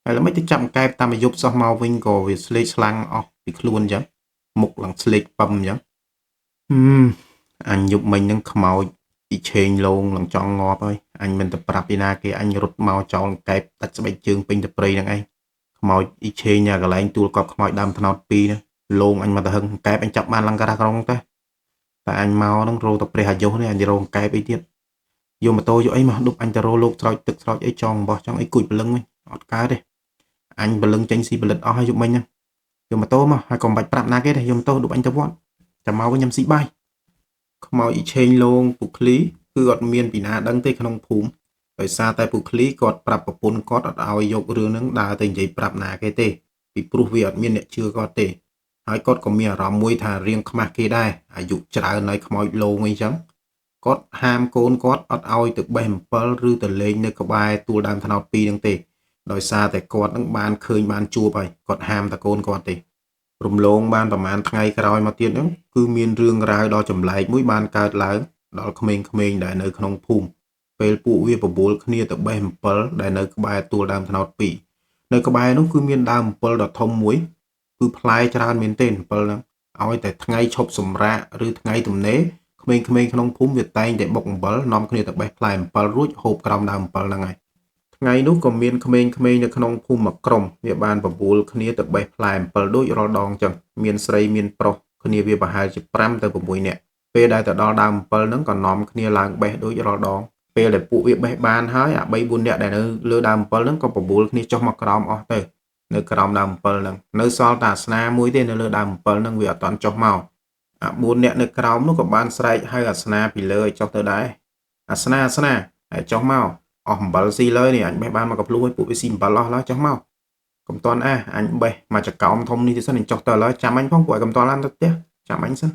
ហើយល្មិចទៅចាប់កែបតាមយប់សោះមកវិញក៏វាស្លេកស្លាំងអស់ពីខ្លួនអញ្ចឹងមុខឡើងស្លេកពឹមអញ្ចឹងអញយប់មិញហ្នឹងខ្មោចពីឆេងលងឡើងចង់ងាប់ហើយអញមិនទៅប្រាប់ពីណាគេអញរត់មកចោលកែបដាច់ស្បែកជើងពេញទៅព្រៃហ្នឹងឯងខ្មោចអ៊ីឆេងកន្លែងទួលកប់ខ្មោចដើមត្នោត2ហ្នឹងលងអញមកទៅហឹងកែបអញចាប់បានឡើងការក្រុងតែអញមកហ្នឹងរោទៅព្រះអាយុនេះអញរោកែបអីទៀតយកម៉ូតូយកអីមកដប់អញទៅរោលោកស្រោចទឹកស្រោចអីចង់បោះចង់អីគួចព្រលឹងវិញអត់កើតទេអញព្រលឹងចេញស៊ីផលិតអស់ហើយយប់មិញហ្នឹងយកម៉ូតូមកហើយកុំបាច់ប្រាប់ណាគេទេយកម៉ូតូដប់អញទៅវត្តចាំមកវិញញ៉ាំស៊ីបាយខ្មោចអ៊ីឆេងលងពុកឃ្លីគឺអត់មានពីណាដឹងទេក្នុងភូមិដោយសារតែពុកឃ្លីគាត់ប្រាប់ប្រពន្ធគាត់អត់ឲ្យយករឿងហ្នឹងដើរទៅនិយាយប្រាប់ណាគេទេពីព្រោះវាអត់មានអ្នកជឿគាត់ទេហើយគាត់ក៏មានអារម្មណ៍មួយថារៀងខ្មាស់គេដែរអាយុច្រើនហើយខ្មោចលងអីចឹងគាត់ហាមកូនគាត់អត់ឲ្យទៅបេះអំពិលឬទៅលេងនៅក្បែរទួលដើមត្នោត2ហ្នឹងទេដោយសារតែគាត់នឹងបានឃើញបានជួបហើយគាត់ហាមតែកូនគាត់ទេរំលងបានប្រហែលថ្ងៃក្រោយមកទៀតហ្នឹងគឺមានរឿងរ៉ាវដ៏ចម្លែកមួយបានកើតឡើងដល់ក្មេងៗដែលនៅក្នុងភូមិពេលពួកវាបបួលគ្នាទៅបេះអំពិលដែលនៅក្បែរទួលដើមត្នោត2នៅក្បែរនោះគឺមានដើមអំពិលដ៏ធំមួយគឺផ្លែច្រើនមែនទែនអំពិលហ្នឹងឲ្យតែថ្ងៃឈប់សម្រាកឬថ្ងៃទំនេរក្មេងៗក្នុងភូមិវាតែងតែបុកអំបិលនាំគ្នាទៅបេះផ្លែអំបិលរួចហូបក្រោមដើមអំបិលហ្នឹងហើយថ្ងៃនោះក៏មានក្មេងៗនៅក្នុងភូមិមួយក្រុមវាបានបបួលគ្នាទៅបេះផ្លែអំបិលដូចរាល់ដងចឹងមានស្រីមានប្រុសគ្នាវាប្រហែលជា5 ទៅ 6 នាក់ពេលដែលទៅដល់ដើមអំបិលហ្នឹងក៏នាំគ្នាឡើងបេះដូចរាល់ដងពេលដែលពួកវាបេះបានហើយអា3 4នាក់ដែលនៅលើដើមអំបិលហ្នឹងក៏បបួលគ្នាចុះមកក្រោមអស់ទៅនៅក្រោមដើមអំបិលហ្នឹងនៅសល់តែអាស្នាមួយទេនៅលើដើមអំបិលហ្នឹងវាអត់ទាន់ចុះមកអា4នាក់នៅក្រោមនោះក៏បានស្រែកហៅអាស្នាពីលើឲ្យចុះទៅដែរអាស្នាហើយចុះមកអស់អំបិលស៊ីលើនេះអញបេះបានមកកភ្លុះឲ្យពួកវាស៊ីអំបិលអស់ឡើយចុះមកកុំតន់អញបេះមកចកោមធំនេះទៅសិនអញចុះទៅឡើយចាំអញផងពួកឲ្យកុំតន់ឡានទៅផ្ទះចាំអញសិន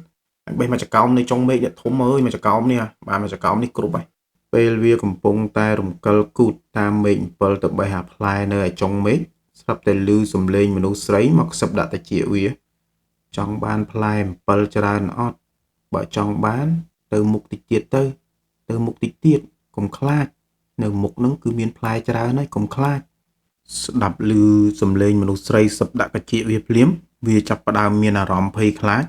អញបេះមកចកោមនៅចុងមេឃនេះធំអើយមកចកោមនេះបានមកចកោមនេះគ្រប់ហើយពេលវាកំពុងតែរំកិលគូតតាមមេឃអំបិលទៅបេះអាផ្លែនៅឯចុងមេឃស្រាប់តែឮសំឡេងមនុស្សស្រីមកខ្សឹបដាក់តាជាវាចង់បានផ្លែអំបិលច្រើនអត់បើចង់បានទៅមុខតិចទៀតទៅមុខតិចទៀតកុំខ្លាចនៅមុខហ្នឹងគឺមានផ្លែច្រើនហើយកុំខ្លាចស្ដាប់ឮសំឡេងមនុស្សស្រីសឹបដាក់កាជាវាភ្លាមវាចាប់ផ្ដើមមានអារម្មណ៍ភ័យខ្លាច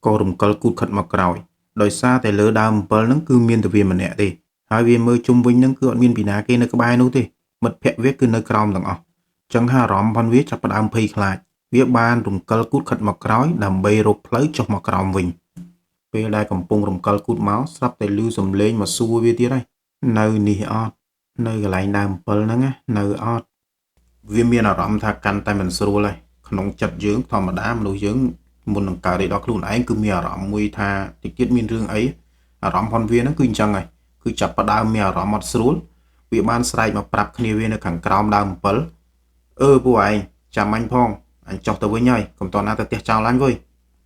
ក៏រំកិលគូតខិតមកក្រោយដោយសារតែលើដើមអំបិលហ្នឹងគឺមានតែវាម្នាក់ទេ ហើយវាមើលជុំវិញហ្នឹងគឺអត់មានពីណាគេនៅក្បែរនោះទេមិត្តភ័ក្តិវាគឺនៅក្រោមទាំងអស់ចឹងហើយអារម្មណ៍ផងវាចាប់ផ្ដើមភ័យខ្លាចវាបានរំកិលគូតខិតមកក្រោយដើម្បីរកផ្លូវចុះមកក្រោមវិញពេលដែលកំពុងរំកិលគូតមកស្រាប់តែឮសំឡេងមកសួរវាទៀតហើយនៅនេះអត់នៅកន្លែងដើម7ហ្នឹងណានៅអត់វាមានអារម្មណ៍ថាកាន់តែមិនស្រួលហើយក្នុងចិត្តយើងធម្មតាមនុស្សយើងមុននឹងកើតឯដល់ខ្លួនឯងគឺមានអារម្មណ៍មួយថាតិចទៀតមានរឿងអីអារម្មណ៍ផងវាហ្នឹងគឺអញ្ចឹងហើយគឺចាប់ផ្ដើមមានអារម្មណ៍អត់ស្រួលវាបានស្រែកមកប្រាប់គ្នាវានៅខាងក្រោមដើម7ពួកឯងចាំអញផងអញចុះទៅវិញហើយកុំតណាទៅផ្ទះចោលអញវើយ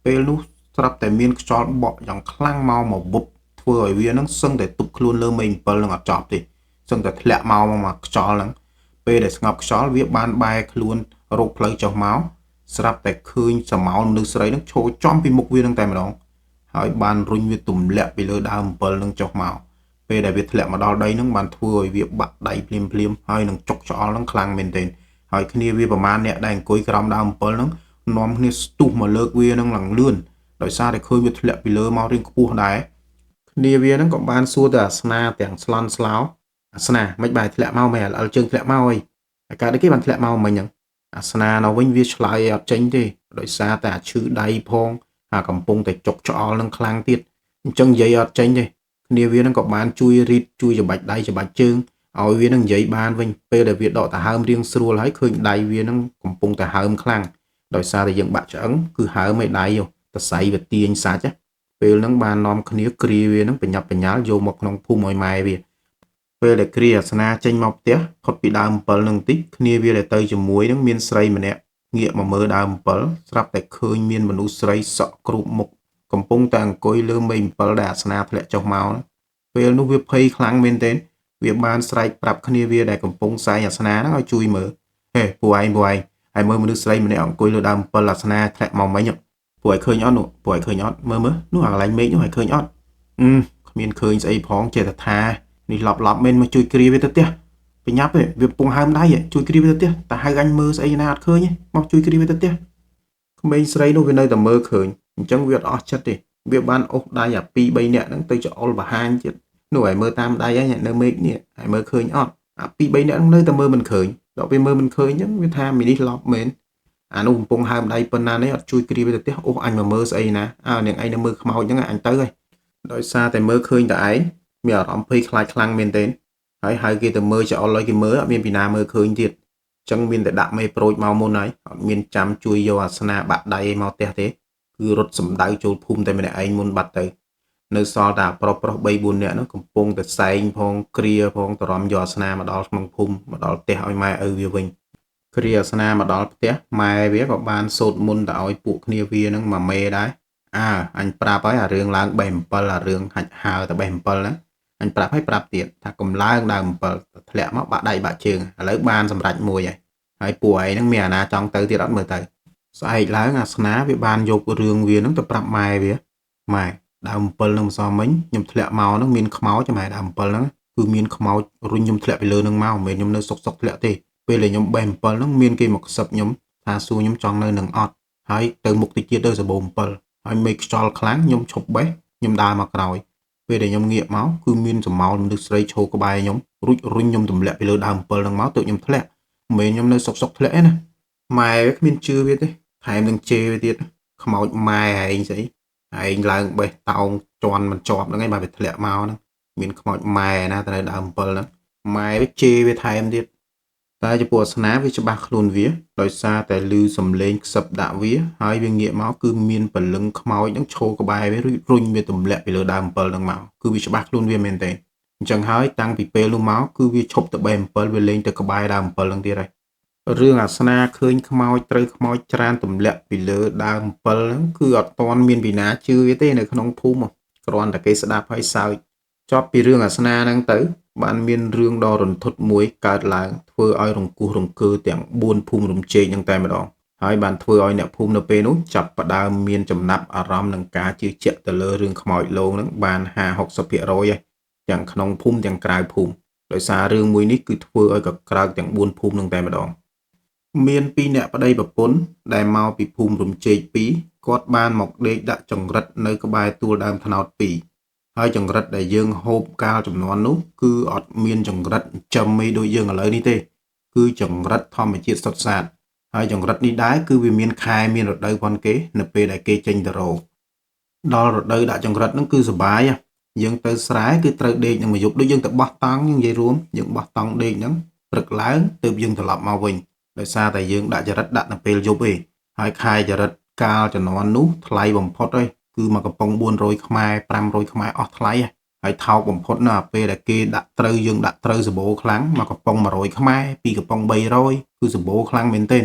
ពេលនោះស្រាប់តែមានខ្យល់បក់យ៉ាងខ្លាំងមកវឹបធ្វើឲ្យវានឹងសឹងតែទប់ខ្លួនលើមេ7នឹងអត់ចប់ទេសឹងតែធ្លាក់មកខ្យល់ហ្នឹងពេលដែលស្ងប់ខ្យល់វាបានបែរខ្លួនរកផ្លូវចុះមកស្រាប់តែឃើញសមោលមនុស្សស្រីនឹងឈរចំពីមុខវានឹងតែម្ដងហើយបានរុញវាទម្លាក់ពីលើដើម7នឹងចុះមកពេលដែលវាធ្លាក់មកដល់ដីនឹងបានធ្វើឲ្យវាបាក់ដៃភ្លាមហើយនឹងចុកច្អល់នឹងខ្លាំងមែនទែនហើយគ្នាវាប្រមាណអ្នកដែលអង្គុយក្រោមដើម7នឹងនាំគ្នាស្ទុះមកលើកវានឹងឡើងលឿនដោយសារតែឃើញវាធ្លាក់ពីលើមករៀងខ្ពស់ដែរគ្នាវានឹងក៏បានសួរទៅអាសនាទាំងស្លន់ស្លោអាសនាមិនបាយធ្លាក់មកមិនអលជើងធ្លាក់មកអីតែកើតអីគេបានធ្លាក់មកមិញហ្នឹងអាសនានៅវិញវាឆ្លើយអត់ចេញទេដោយសារតែអាឈឺដៃផងអាកំពុងតែចុកច្អល់នឹងខ្លាំងទៀតអញ្ចឹងនិយាយអត់ចេញទេគ្នាវានឹងក៏បានជួយរីតជួយច្បាច់ដៃច្បាច់ជើងឲ្យវានឹងនិយាយបានវិញពេលដែលវាដកដង្ហើមរៀងស្រួលហើយឃើញដៃវានឹងកំពុងតែហើមខ្លាំងដោយសារតែយើងបាក់ឆ្អឹងគឺហើមឲ្យដៃទៅសៃវាទាញសាច់ពេលហ្នឹងបាននាំគ្នាគ្រាវានឹងបញ្ញាប់បញ្ញាល់យកមកក្នុងភូមិឲ្យម៉ែវាពេលដែលគ្រាអាសនាចេញមកផ្ទះផុតពីដើម7នឹងតិចគ្នាវាដែលទៅជាមួយនឹងមានស្រីម្នាក់ងាកមកមើលដើម7ស្រាប់តែឃើញមានមនុស្សស្រីសក់គ្រូបមុខកំពុងតែអង្គុយលើមេ7ដែលអាសនាធ្លាក់ចុះមកពេលនោះវាភ័យខ្លាំងមែនទែនវាបានស្រែកប្រាប់គ្នាវាដែលកំពុងសែងអាសនាហ្នឹងឲ្យជួយមើលហេពួកឯងហើយមើលមនុស្សស្រីម្នាក់អង្គុយលើដើម7អាសនាធ្លាក់មកមិញពួកឯងឃើញអត់នោះពួកឯងឃើញអត់មើលនោះអាកន្លែងមេឃនោះឯងឃើញអត់គ្មានឃើញស្អីផងចេះតែថានេះឡប់មែនមកជួយគ្រាវាទៅផ្ទះបញ្ញាប់ទេវាកំពុងហើមដៃជួយគ្រាវាទៅផ្ទះតែហៅអញមើលស្អីណាអត់ឃើញមកជួយគ្រាវាទៅផ្ទះក្មេងស្រីនោះវានៅតែមើលឃើញអញ្ចឹងវាអត់អស់ចិត្តទេវាបានអូសដៃអា2 3នាក់ហ្នឹងទៅចអុលបហាញទៀតនោះឲ្យមើលតាមដៃហើយនៅមេឃនេះឲ្យមើលឃើញអត់អា2 3នាក់ហ្នឹងនៅតែមើលមិនឃើញដល់ពេលមើលមិនឃើញអញ្ចឹងវាថាមីនេះឡប់មែនអានោះកំពុងហើមដៃប៉ុណ្ណានេះអត់ជួយគ្រាវាទៅផ្ទះអូសអញមកមើលស្អីណានាងឯងនៅមើលខ្មោចហ្នឹងអញទៅហើយដោយសារតែមើលឃើញតែឯងមានអារម្មណ៍ភ័យខ្លាចខ្លាំងមែនទែនហើយហៅគេទៅមើលចោលឲ្យគេមើលអត់មានពីណាមើលឃើញទៀតអញ្ចឹងមានតែដាក់មេប្រូចមកមុនហើយអត់មានចាំជួយយកអាសនាបាក់ដៃឲ្យមកផ្ទះទេគឺរត់សម្ដៅចូលភូមិតែម្នាក់ឯងមុនបាត់ទៅនៅសល់តែប្រុស3 4នាក់នោះកំពុងតែសែងផងគ្រាផងតរំយកអាសនាមកដល់ក្នុងភូមិមកដល់ផ្ទះឲ្យម៉ែឪវាវិញគ្រាអាសនាមកដល់ផ្ទះម៉ែវាក៏បានសូត្រមន្តទៅឲ្យពួកគ្នាវានឹងមកមេដែរអញប្រាប់ហើយអារឿងឡើងបេះ7អារឿងហាច់ហើទៅបេះ7ណាអញប្រាប់ទៀតថាកុំឡើងដើម7ធ្លាក់មកបាក់ដៃបាក់ជើងឥឡូវបានសម្រេចមួយហើយពួកឯងហ្នឹងមានអាណាចង់ទៅទៀតអត់មើលទៅស្អែកឡើងអាសនាវាបានយករឿងវាហ្នឹងទៅប្រាប់ម៉ែវាម៉ែដើម7ហ្នឹងម្សិលមិញខ្ញុំធ្លាក់មកហ្នឹងមានខ្មោចម៉ែដើម7ហ្នឹងគឺមានខ្មោចរុញខ្ញុំធ្លាក់ពីលើហ្នឹងមកមិនមែនខ្ញុំនៅសុកធ្លាក់ទេពេលដែលខ្ញុំបេះ7ហ្នឹងមានគេមកខ្សឹបខ្ញុំថាសួរខ្ញុំចង់នៅនឹងអត់ហើយទៅមុខតិចទៀតទៅសបូរ7ហើយមេឃខ្យល់ខ្លាំងខ្ញុំឈប់បេះខ្ញុំដើរមកក្រោយពេលដែលខ្ញុំងាកមកគឺមានសមោលមនុស្សស្រីឈរក្បែរខ្ញុំរុញខ្ញុំទម្លាក់ពីលើដើម7ហ្នឹងមកទៅខ្ញុំធ្លាក់មិនមែនខ្ញុំនៅសុកធ្លាក់ទេណាម៉ែវាគ្មានជឿវាទេថែមនឹងជេរវាទៀតខ្មោចម៉ែឯងស្អីឯងឡើងបេះតោងជន់មិនជាប់ហ្នឹងឯងបើវាធ្លាក់មកហ្នឹងមានខ្មោចម៉ែណាទៅនៅដើម7ហ្នឹងម៉ែវាជេរវាថែមទៀតតែចំពោះអាសនាវាច្បាស់ខ្លួនវាដោយសារតែឮសំឡេងខ្សឹបដាក់វាហើយវាងាកមកគឺមានពលឹងខ្មោចហ្នឹងឈរក្បែរវារុញវាទម្លាក់ពីលើដើម7ហ្នឹងមកគឺវាច្បាស់ខ្លួនវាមែនទេអញ្ចឹងហើយតាំងពីពេលនោះមកគឺវាឈប់ទៅបេះ7វាលេងទៅក្បែរដើម7ហ្នឹងទៀតហើយរឿងអាសនាឃើញខ្មោចត្រូវខ្មោចច្រានទម្លាក់ពីលើដើម7ហ្នឹងគឺអត់ទាន់មានពីណាជឿវាទេនៅក្នុងភូមិគ្រាន់តែគេស្ដាប់ហើយសើចចប់ពីរឿងអាសនាហ្នឹងទៅបានមានរឿងដ៏រន្ធត់មួយកើតឡើងធ្វើឲ្យរង្គោះរង្គើទាំង4ភូមិរំជែកនឹងតែម្ដងហើយបានធ្វើឲ្យអ្នកភូមិនៅពេលនោះចាប់ផ្ដើមមានចំណាប់អារម្មណ៍នឹងការជឿជាក់ទៅលើរឿងខ្មោចលងហ្នឹងបាន50-60% ហើយទាំងក្នុងភូមិទាំងក្រៅភូមិដោយសាររឿងមួយនេះគឺធ្វើឲ្យកក្រើកទាំង4ភូមិនឹងតែម្ដងមាន2អ្នកប្តីប្រពន្ធដែលមកពីភូមិរំជែក2គាត់បានមកដេកដាក់ចង្រិតនៅក្បែរទួលដើមត្នោត2 ហើយចង្រិតដែលយើងហូបកាលចំនួននោះគឺអត់មានចង្រិតចំអីដូចយើងឥឡូវនេះទេគឺចង្រិតធម្មជាតិសុទ្ធសាធហើយចង្រិតនេះដែរគឺវាមានខែមានរដូវប៉ុនគេនៅពេលដែលគេចេញទៅរកដល់រដូវដាក់ចង្រិតហ្នឹងគឺសុបាយយើងទៅស្រែគឺត្រូវដេកនឹងមួយយប់ដូចយើងទៅបោះតង់យើងនិយាយរួមយើងបោះតង់ដេកហ្នឹងព្រឹកឡើងទើបយើងត្រឡប់មកវិញដោយសារតែយើងដាក់ចរិតដាក់នៅពេលយប់ឯងហើយខែចរិតកាលចំនួននោះថ្លៃបំផុតហើយគឺមកកំប៉ុង400ខ្មែរ500ខ្មែរអស់ថ្លៃហើយថោកបំផុតណាស់ពេលដែលគេដាក់ត្រូវយើងដាក់ត្រូវសបោខ្លាំងមកកំប៉ុង100ខ្មែរពីកំប៉ុង300គឺសបោខ្លាំងមែនទែន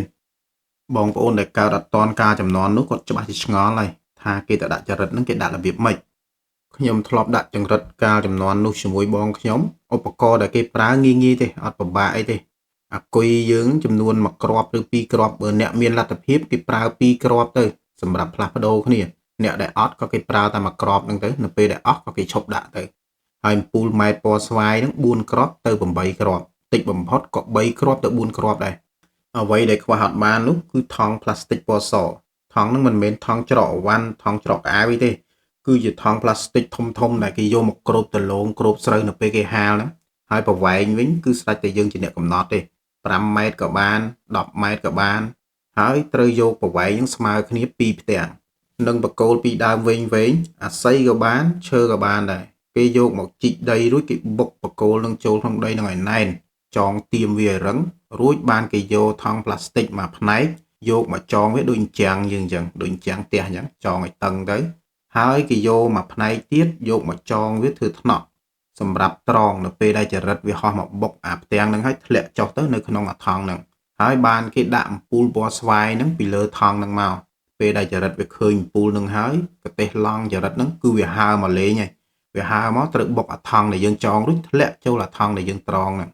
បងប្អូនដែលកើតអត់តន់ការចំនួននោះគាត់ច្បាស់ជាឆ្ងល់ហើយថាគេទៅដាក់ចរិតហ្នឹងគេដាក់របៀបម៉េចខ្ញុំធ្លាប់ដាក់ចង្រិតកាលចំនួននោះជាមួយបងខ្ញុំឧបករណ៍ដែលគេប្រើងាយទេអត់ពិបាកអីទេអាគុយយើងចំនួន1គ្រាប់ឬ2គ្រាប់បើអ្នកមានលទ្ធភាពគេប្រើ2គ្រាប់ទៅសម្រាប់ផ្លាស់ប្ដូរគ្នាអ្នកដែលអត់ក៏គេប្រើតែ1គ្រាប់ហ្នឹងទៅនៅពេលដែលអស់ក៏គេឈប់ដាក់ទៅហើយអំពូលម៉ែត្រពណ៌ស្វាយហ្នឹង4គ្រាប់ទៅ8គ្រាប់តិចបំផុតក៏3គ្រាប់ទៅ4គ្រាប់ដែរអ្វីដែលខ្វះអត់បាននោះគឺថង់ផ្លាស្ទិកពណ៌សថង់ហ្នឹងមិនមែនថង់ច្រកអវ៉ាន់ថង់ច្រកអាវទេគឺជាថង់ផ្លាស្ទិកធំដែលគេយកមកគ្របដលងគ្របស្រូវនៅពេលគេហាលហ្នឹងហើយប្រវែងវិញគឺស្ដេចតែយើងជាអ្នកកំណត់ទេ5ម៉ែត្រក៏បាន10ម៉ែត្រក៏បានហើយត្រូវយកប្រវែងនឹងស្មើគ្នា2ផ្ទាំងនិងបកគោលពីដើមវែងអាស័យក៏បានឈើក៏បានដែរគេយកមកជីកដីរួចគេបុកបកគោលនឹងចូលក្នុងដីនឹងឲ្យណែនចងទៀមវាឲ្យរឹងរួចបានគេយកថង់ផ្លាស្ទិកមួយផ្នែកយកមកចងវាដូចអញ្ចាំងយើងអញ្ចឹងដូចអញ្ចាំងផ្ទះអញ្ចឹងចងឲ្យតឹងទៅហើយគេយកមួយផ្នែកទៀតយកមកចងវាធ្វើថ្នក់សម្រាប់ត្រង់នៅពេលដែលចរិតវាហោះមកបុកអាផ្ទាំងហ្នឹងឲ្យធ្លាក់ចុះទៅនៅក្នុងអាថង់ហ្នឹងហើយបានគេដាក់អំពូលពណ៌ស្វាយហ្នឹងពីលើថង់ហ្នឹងមកពេលដែលចរិតវាឃើញអំពូលហ្នឹងហើយកទេសឡង់ចរិតហ្នឹងគឺវាហើរមកលេងហើយវាហើរមកត្រូវបុកអាថង់ដែលយើងចងរួចធ្លាក់ចូលអាថង់ដែលយើងត្រង់ហ្នឹង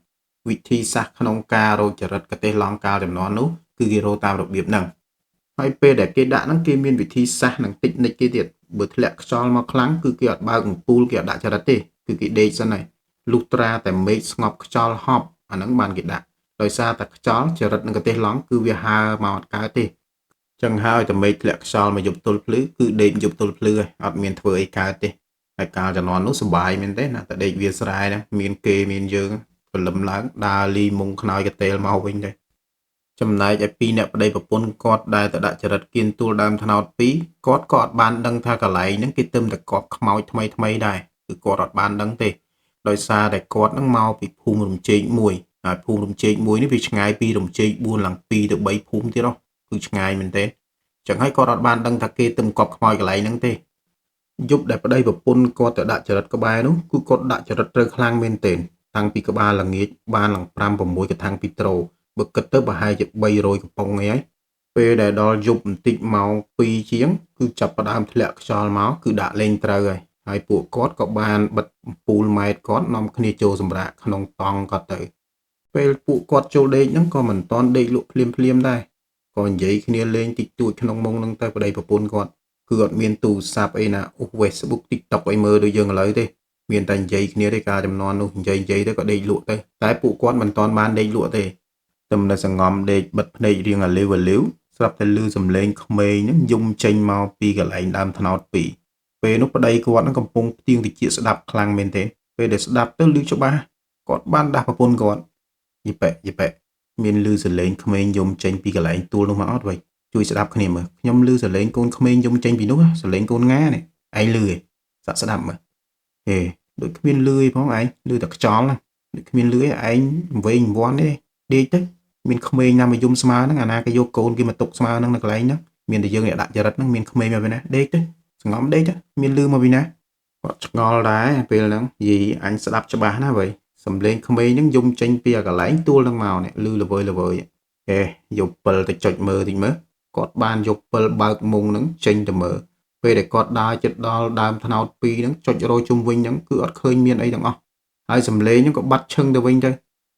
វិធីសាស្ត្រក្នុងការរកចរិតកទេសឡង់កាលចំនួននោះគឺគេរកតាមរបៀបហ្នឹងហើយពេលដែលគេដាក់ហ្នឹងគេមានវិធីសាស្ត្រនឹងតិចនិចគេទៀតបើធ្លាក់ខ្យល់មកខ្លាំងគឺគេអត់បើកអំពូលគេអត់ដាក់ចរិតទេគឺគេដេកសិនហើយលុះត្រាតែមេឃស្ងប់ខ្យល់ហប់អាហ្នឹងបានគេដាក់ដោយសារតែខ្យល់ចរិតនឹងកទេសឡង់គឺវាហើរមកអត់កើតទេចឹងហើយតែមេឃធ្លាក់ខ្យល់មកយប់ទល់ភ្លឺគឺដេកយប់ទល់ភ្លឺហើយអត់មានធ្វើអីកើតទេហើយកាលចំនួននោះសុបាយមែនទេណាតែដេកវាស្រែណាមានគេមានយើងព្រលឹមឡើងដើរលីមុងខ្នើយកតេលមកវិញទេចំណែកឯពីរអ្នកប្តីប្រពន្ធគាត់ដែលទៅដាក់ចរិតគៀនទួលដើមថ្នោត2គាត់ក៏អត់បានដឹងថាកន្លែងហ្នឹងគេទឹមតែកប់ខ្មោចថ្មីដែរគឺគាត់អត់បានដឹងទេដោយសារតែគាត់ហ្នឹងមកពីភូមិរំជែកមួយហើយភូមិរំជែកមួយនេះវាឆ្ងាយពីរំជែក4ឡើង2ទៅ3ភូមិទៀតគឺឆ្ងាយមែនទេចឹងហើយគាត់អត់បានដឹងថាគេទឹមកប់ខ្មោចកន្លែងហ្នឹងទេយប់ដែលប្តីប្រពន្ធគាត់ទៅដាក់ចរិតក្បែរនោះគឺគាត់ដាក់ចរិតត្រូវខ្លាំងមែនទេតាំងពីក្បាលល្ងាចបានឡើង5 6កថាំងពីត្រូបើគិតទៅប្រហែលជា300កំប៉ុងអីហើយពេលដែលដល់យប់បន្តិចម៉ោង2ជាងគឺចាប់ផ្ដើមធ្លាក់ខ្យល់មកគឺដាក់លេងត្រូវហើយពួកគាត់ក៏បានបិទអំពូលម៉ែត្រគាត់នាំគ្នាចូលសម្រាកក្នុងតង់គាត់ទៅពេលពួកគាត់ចូលដេកហ្នឹងក៏មិនតាន់ដេកលក់ភ្លាមដែរក៏និយាយគ្នាលេងតិចតួចក្នុងមុងហ្នឹងទៅប្តីប្រពន្ធគាត់គឺអត់មានទូរស័ព្ទអីណាអូស Facebook TikTok អីមើលដូចយើងឥឡូវទេមានតែនិយាយគ្នាទេការចំនួននោះនិយាយទៅក៏ដេកលក់ទៅតែពួកគាត់មិនតាន់បានដេកលក់ទេតែនៅសង្ងំដេកបិទភ្នែករៀងអាលីវស្រាប់តែឮសំឡេងក្មេងហ្នឹងយំចេញមកពីកន្លែងដើមថ្នោត2ពេលនោះប្តីគាត់ហ្នឹងកំពុងផ្ទៀងតិចស្ដាប់ខ្លាំងមែនទេពេលដែលស្ដាប់ទៅឮច្បាស់គាត់បានដាស់ប្រពន្ធគាត់យីប៉ែមានឮសំឡេងក្មេងយំចេញពីកន្លែងទួលនោះមកអត់វិញជួយស្ដាប់គ្នាមើលខ្ញុំឮសំឡេងកូនក្មេងយំចេញពីនោះសំឡេងកូនងានេះឯងឮឯងសាក់ស្ដាប់មើលហេដូចគ្មានឮឯងផងឯងឮតែខ្យល់ណាដូចគ្មានឮឯងវែងវាន់ទេដេកទៅមានក្មេងណាមកយំស្មើហ្នឹងអាណាគេយកកូនគេមកទុកស្មើហ្នឹងនៅកន្លែងហ្នឹងមានតែយើងអ្នកដាក់ចរិតហ្នឹងមានក្មេងមកវិញណាដេកទៅសង្ងំដេកទៅមានឮមកវិញណាគាត់ឆ្ងល់ដែរពេលហ្នឹងយីអញស្ដាប់ច្បាស់ណាបើសំឡេងក្មេងហ្នឹងយំចេញពីកន្លែងទួលហ្នឹងមកនេះឮល្វើយហេយកពិលទៅចុចមើលតិចមើលគាត់បានយកពិលបើកមុងហ្នឹងចេញទៅមើលពេលដែលគាត់ដើរជិតដល់ដើមថ្នោត2ហ្នឹងចុចរយជុំវិញហ្នឹងគឺអត់ឃើញមានអីទាំងអស់ហើយសំឡេងហ្នឹងក៏បាត់ឈឹងទៅវិញទៅ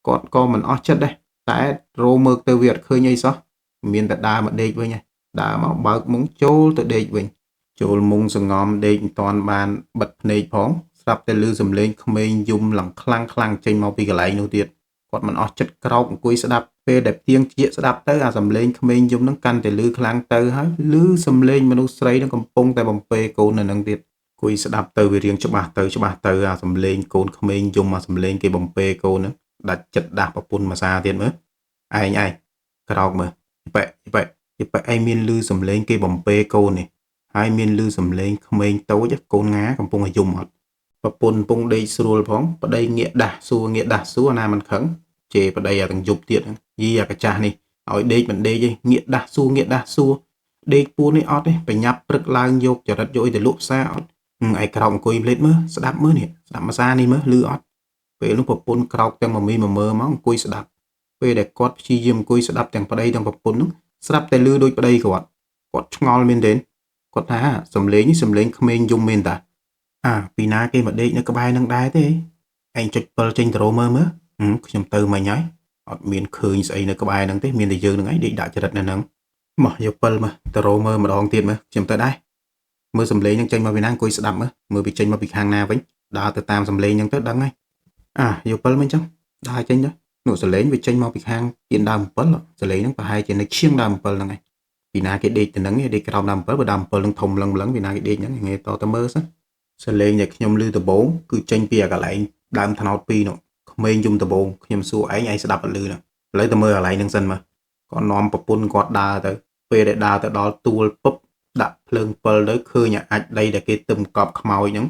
គាត់ក៏មិនអស់ចិត្តដែរតែរោមើលទៅវាអត់ឃើញអីសោះមានតែដើរមកដេកវិញឯងដើរមកបើកមុងចូលទៅដេកវិញចូលមុងសង្ងំដេកមិនតាន់បានបិទភ្នែកផងស្រាប់តែឮសំឡេងក្មេងយំឡើងខ្លាំងចេញមកពីកន្លែងនោះទៀតគាត់មិនអស់ចិត្តក្រោកអង្គុយស្ដាប់ពេលដែលទៀងជាស្ដាប់ទៅអាសំឡេងក្មេងយំហ្នឹងកាន់តែឮខ្លាំងទៅហើយឮសំឡេងមនុស្សស្រីនឹងកំពុងតែបំពេកូននៅនឹងទៀត គួយស្ដាប់ទៅវារៀងច្បាស់ទៅអាសំឡេងកូនក្មេងយំអាសំឡេងគេបំពេកូនហ្នឹងដាច់ចិត្តដាស់ប្រពន្ធមួយសារទៀតមើលឯងក្រោកមើលប៉ឯងមានលឺសំឡេងគេបំពេកូននេះហើយមានលឺសំឡេងក្មេងតូចកូនងាកំពុងតែយំអត់ប្រពន្ធកំពុងដេកស្រួលផងប្តីងាកដាស់សួរណាមិនខឹងជេរប្តីអាទាំងយប់ទៀតយីអាកាចាស់នេះឲ្យដេកមិនដេកទេងាកដាស់សួរដេកពួននេះអត់ទេបញ្ញាប់ព្រឹកឡើងយកចរិតយកឲ្យទៅលក់ផ្សារអត់ឯក្រោកអង្គុយភ្លេចមើលស្ដាប់មើលនេះស្ដាប់មួយសារនេះមើលលឺអត់ពេលនោះប្រពន្ធក្រោកទាំងមមីមើលមកអង្គុយស្ដាប់ពេលដែលគាត់ព្យាយាមអង្គុយស្ដាប់ទាំងប្តីទាំងប្រពន្ធនោះស្រាប់តែលឺដូចប្តីគាត់ឆ្ងល់មែនទេគាត់ថាសំឡេងនេះសំឡេងក្មេងយំមែនតាពីណាគេមកដេកនៅក្បែរនឹងដែរទេឯងចុចពិលចេញទៅរមើលខ្ញុំទៅមិញហើយអត់មានឃើញស្អីនៅក្បែរហ្នឹងទេមានតែយើងនឹងឯងដេកដាក់ចរិតនៅហ្នឹងមកយកពិលមើលទៅរមើលម្ដងទៀតមើលខ្ញុំទៅដែរមើលសំឡេងហ្នឹងចេញមកពីណាអង្គុយស្ដាប់មើលពីចេញមកពីខាងណាវិញដើរទៅតាមសំឡេងហ្នឹងទៅដឹងហើយយកពិលមិនអញ្ចឹងដើរចេញទៅនោះសំឡេងវាចេញមកពីខាងទៀនដើម7សំឡេងហ្នឹងប្រហែលជានៅឈៀងដើម7ហ្នឹងឯងពីណាគេដេកទៅហ្នឹងដេកក្រោមដើម7បើដើម7ហ្នឹងធំលឹងពីណាគេដេកហ្នឹងងាយតទៅមើលសិនសំឡេងដែលខ្ញុំឮដំបូងគឺចេញពីកន្លែងដើមថ្នោត2នោះក្មេងយំដំបូងខ្ញុំសួរឯងស្ដាប់អត់ឮហ្នឹងឥឡូវទៅមើលកន្លែងហ្នឹងសិនមើលគាត់នាំប្រពន្ធគាត់ដើរទៅពេលដែលដើរទៅដល់ទួលពុបដាក់ភ្លើងពិលទៅឃើញអាចដីដែលគេទឹមកប់ខ្មោចហ្នឹង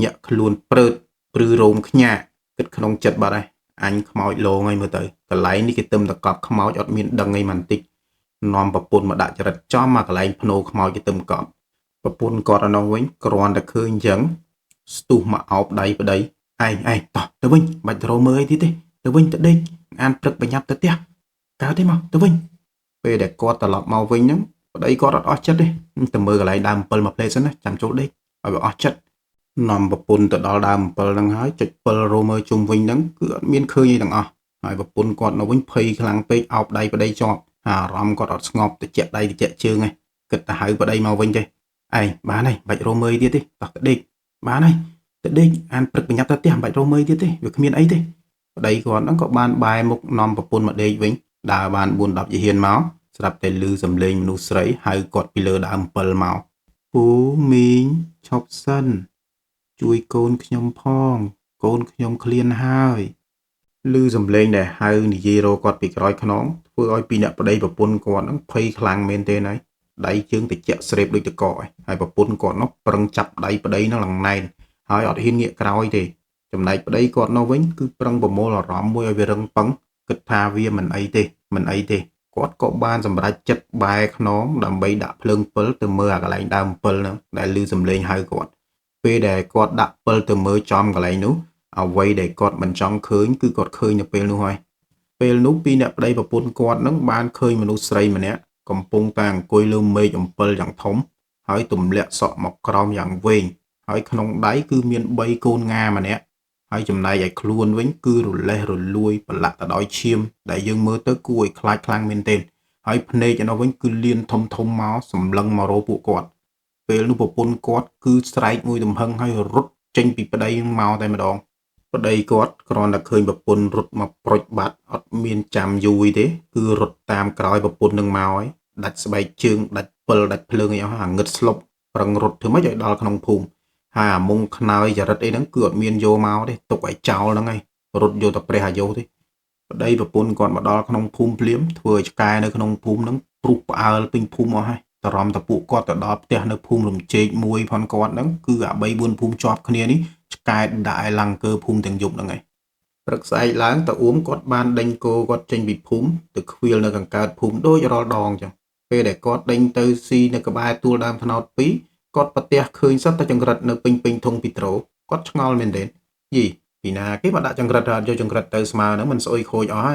ញាក់ខ្លួនព្រឺរោមខ្ញាគិតក្នុងចិត្តបាត់ហើយអញខ្មោចលងហើយមើលទៅកន្លែងនេះគេទឹមតកប់ខ្មោចអត់មានដឹងអីមិនតិចនាំប្រពន្ធមកដាក់ចរិតចំមកកន្លែងភ្នោខ្មោចគេទឹមកប់ប្រពន្ធគាត់ទៅនោះវិញគ្រាន់តែឃើញអញ្ចឹងស្ទុះមកអោបដៃប្តីឯងតោះទៅវិញបាច់ទៅរមើលអីទៀតទេទៅវិញទៅដេកអានព្រឹកបញ្ញាប់ទៅផ្ទះកើតទេមកទៅវិញពេលដែលគាត់ត្រឡប់មកវិញហ្នឹងប្តីគាត់អត់អស់ចិត្តទេទៅមើលកន្លែងដើម7មកផ្លេតសិនណាចាំចូលដេកឲ្យវាអស់ចិត្តនាំប្រពន្ធទៅដល់ដើម7ហ្នឹងហើយចុចពិលរមើលជុំវិញហ្នឹងគឺអត់មានឃើញអីទាំងអស់ហើយប្រពន្ធគាត់នៅវិញភ័យខ្លាំងពេកអោបដៃប្តីជាប់អារម្មណ៍គាត់អត់ស្ងប់តិចដៃតិចជើងឯងគិតទៅហៅប្តីមកវិញទេឯងបានហើយបាច់រមើលទៀតទេតោះទៅដេកបានហើយទៅដេកអានព្រឹកបញ្ញាប់ទៅផ្ទះបាច់រមើលទៀតទេវាគ្មានអីទេប្តីគាត់ហ្នឹងក៏បានបែរមុខនាំប្រពន្ធមកដេកវិញដើរបាន4-10ជាហ៊ានមកស្រាប់តែឮសំឡេងមនុស្សស្រីហៅគាត់ពីលើដើម7មកពូមីងឈប់សិនជួយកូនខ្ញុំផងកូនខ្ញុំឃ្លានហើយឮសំឡេងដែលហៅនិយាយរកគាត់ពីក្រោយខ្នងធ្វើឲ្យពីអ្នកប្តីប្រពន្ធគាត់ហ្នឹងភ័យខ្លាំងមែនទេហើយដៃជើងតិចស្រេបដូចតកឯងហើយប្រពន្ធគាត់នោះប្រឹងចាប់ដៃប្តីហ្នឹងឡើងណែនហើយអត់ហ៊ានងាកក្រោយទេចំណែកប្តីគាត់នោះវិញគឺប្រឹងប្រមូលអារម្មណ៍មួយឲ្យវារឹងប៉ឹងគិតថាវាមិនអីទេគាត់ក៏បានសម្រេចចិត្តបែរខ្នងដើម្បីដាក់ភ្លើងពិលទៅមើលអាកន្លែងដើមពិលហ្នឹងដែលឮសំឡេងហៅគាត់ពេលដែលគាត់ដាក់ពិលទៅមើលចំកន្លែងនោះអ្វីដែលគាត់មិនចង់ឃើញគឺគាត់ឃើញនៅពេលនោះហើយពេលនោះពីអ្នកប្តីប្រពន្ធគាត់នឹងបានឃើញមនុស្សស្រីម្នាក់កំពុងតែអង្គុយលើមេឃអំពិលយ៉ាងធំហើយទម្លាក់សក់មកក្រោមយ៉ាងវែងហើយក្នុងដៃគឺមាន3កូនងាម្នាក់ហើយចំណែកឯខ្លួនវិញគឺរលេះរលួយប្រឡាក់ទៅដោយឈាមដែលយើងមើលទៅគួរឲ្យខ្លាចខ្លាំងមែនទែនហើយភ្នែកឯនោះវិញគឺលៀនធំមកសម្លឹងមករកពួកគាត់ពេលនោះប្រពន្ធគាត់គឺស្រែកមួយទំហឹងហើយរត់ចេញពីប្តីនឹងមកតែម្ដងប្តីគាត់គ្រាន់តែឃើញប្រពន្ធរត់មកប្រុចបាត់អត់មានចាំយូរទេគឺរត់តាមក្រោយប្រពន្ធនឹងមកហើយដាច់ស្បែកជើងដាច់ពិលដាច់ភ្លើងអីអស់អាងឹតស្លុបប្រឹងរត់ធ្វើម៉េចឲ្យដល់ក្នុងភូមិហើយអាមុងខ្នើយចរិតអីហ្នឹងគឺអត់មានយកមកទេទុកឲ្យចោលហ្នឹងហើយរត់យកតែព្រះអាយុទេប្តីប្រពន្ធគាត់មកដល់ក្នុងភូមិភ្លាមធ្វើឲ្យឆ្កែនៅក្នុងភូមិហ្នឹងព្រុសផ្អើលពេញភូមិអស់ហើយតរំតពួកគាត់ទៅដល់ផ្ទះនៅភូមិរំជែកមួយផនគាត់ហ្នឹងគឺអា3-4ភូមិជាប់គ្នានេះឆ្កែដាក់ឲ្យឡើងកើភូមិទាំងយប់ហ្នឹងហើយព្រឹកស្អែកឡើងតាអ៊ូមគាត់បានដេញគោគាត់ចេញពីភូមិទៅខ្វៀលនៅកង្កើតភូមិដូចរាល់ដងចឹងពេលដែលគាត់ដេញទៅស៊ីនៅក្បែរទួលដើមថ្នោត2គាត់ប្រទះឃើញសត្វតែចង្រិតនៅពេញធុងពីត្រូគាត់ឆ្ងល់មែនទេយីពីណាគេមកដាក់ចង្រិតយកចង្រិតទៅស្មើហ្នឹងមិនស្អុយខូចអស់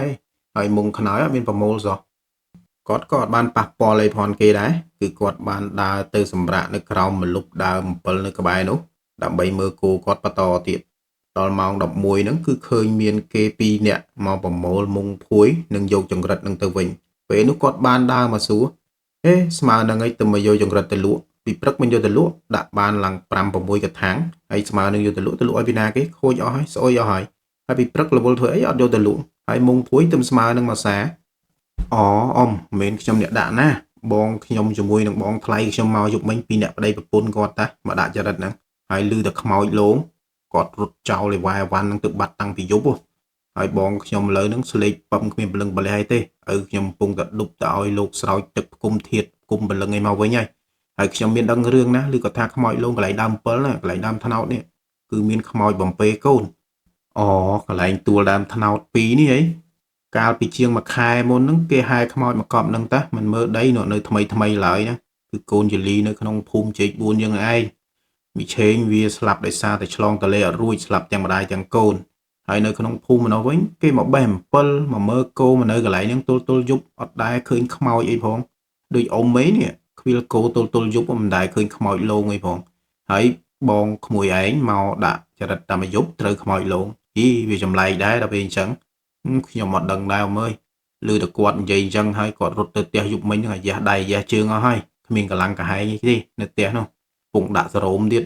ហើយមុងខ្នើយអត់មានប្រមូលសោះគាត់ក៏អត់បានប៉ះពាល់អីផងគេដែរគឺគាត់បានដើរទៅសម្រាកនៅក្រោមម្លប់ដើម7នៅក្បែរនោះដើម្បីមើលគោគាត់បន្តទៀតដល់ម៉ោង11ហ្នឹងគឺឃើញមានគេ2នាក់មកប្រមូលមុងភួយនិងយកចង្រិតនឹងទៅវិញពេលនោះគាត់បានដើរមកសួរស្មើនឹងអីទៅមកយកចង្រិតទៅលក់ពីព្រឹកមិនយកទៅលក់ដាក់បានឡើង5-6កថាំងហើយស្មើនឹងយកទៅលក់ឲ្យពីណាគេខូចអស់ហើយស្អុយអស់ហើយពីព្រឹករវល់ធ្វើអីអត់យកទៅលក់ហើយមុងភួយទៅស្មើនឹងមួយសាអអ៊ំមិនខ្ញុំអ្នកដាក់ណាបងខ្ញុំជាមួយនឹងបងថ្លៃខ្ញុំមកយប់មិញពីអ្នកប្តីប្រពន្ធគាត់តាមកដាក់ចរិតហ្នឹង ហើយលឺតែខ្មោចលងគាត់រត់ចោលឯវ៉ាវ៉ាន់នឹងទៅបាត់តាំងពីយប់ហើយបងខ្ញុំលើនឹងស្លេកពឹមគ្មានព្រលឹងបលះអីទេឪខ្ញុំកំពុងតែដុបទៅឲ្យលោកស្រោចទឹកផ្គុំធាតផ្គុំព្រលឹងឯមកវិញហើយខ្ញុំមានដឹងរឿងណាឬក៏ថាខ្មោចលងកន្លែងដើម7ណាកន្លែងដើមថ្នោតនេះគឺមានខ្មោចបំពេកូនអូកន្លែងទួលដើមថ្នោត2នេះហីកាលពីជាងមួយខែមុនហ្នឹងគេហែខ្មោចមកកប់ហ្នឹងតាមិនមើលដីនៅថ្មីឡើយណាគឺកូនយលីនៅក្នុងភូមិជែក4យើងឯងមីឆេងវាស្លាប់ដោយសារតែឆ្លងតលេអត់រួចស្លាប់ទាំងម្ដាយទាំងកូនហើយនៅក្នុងភូមិនោះវិញគេមកបេះអំពិលមកមើលគោមកនៅកន្លែងហ្នឹងទល់យប់អត់ដែរឃើញខ្មោចអីផងដូចអ៊ំមេនេះខ្វៀលគោទល់យប់មិនដែរឃើញខ្មោចលងអីផងហើយបងក្មួយឯងមកដាក់ចរិតតែមួយយប់ត្រូវខ្មោចលងវាចម្លែកដែរដល់ពេលអញ្ចឹងខ្ញុំអត់ដឹងដែរអ៊ំអើយឮតែគាត់និយាយអញ្ចឹងហើយគាត់រត់ទៅផ្ទះយប់មិញហ្នឹងអាយ៉ះដៃអាយ៉ះជើងអស់ហើយគ្មានកម្លាំងកាហែងទេនៅផ្ទះនោះពងដាក់សរោមទៀត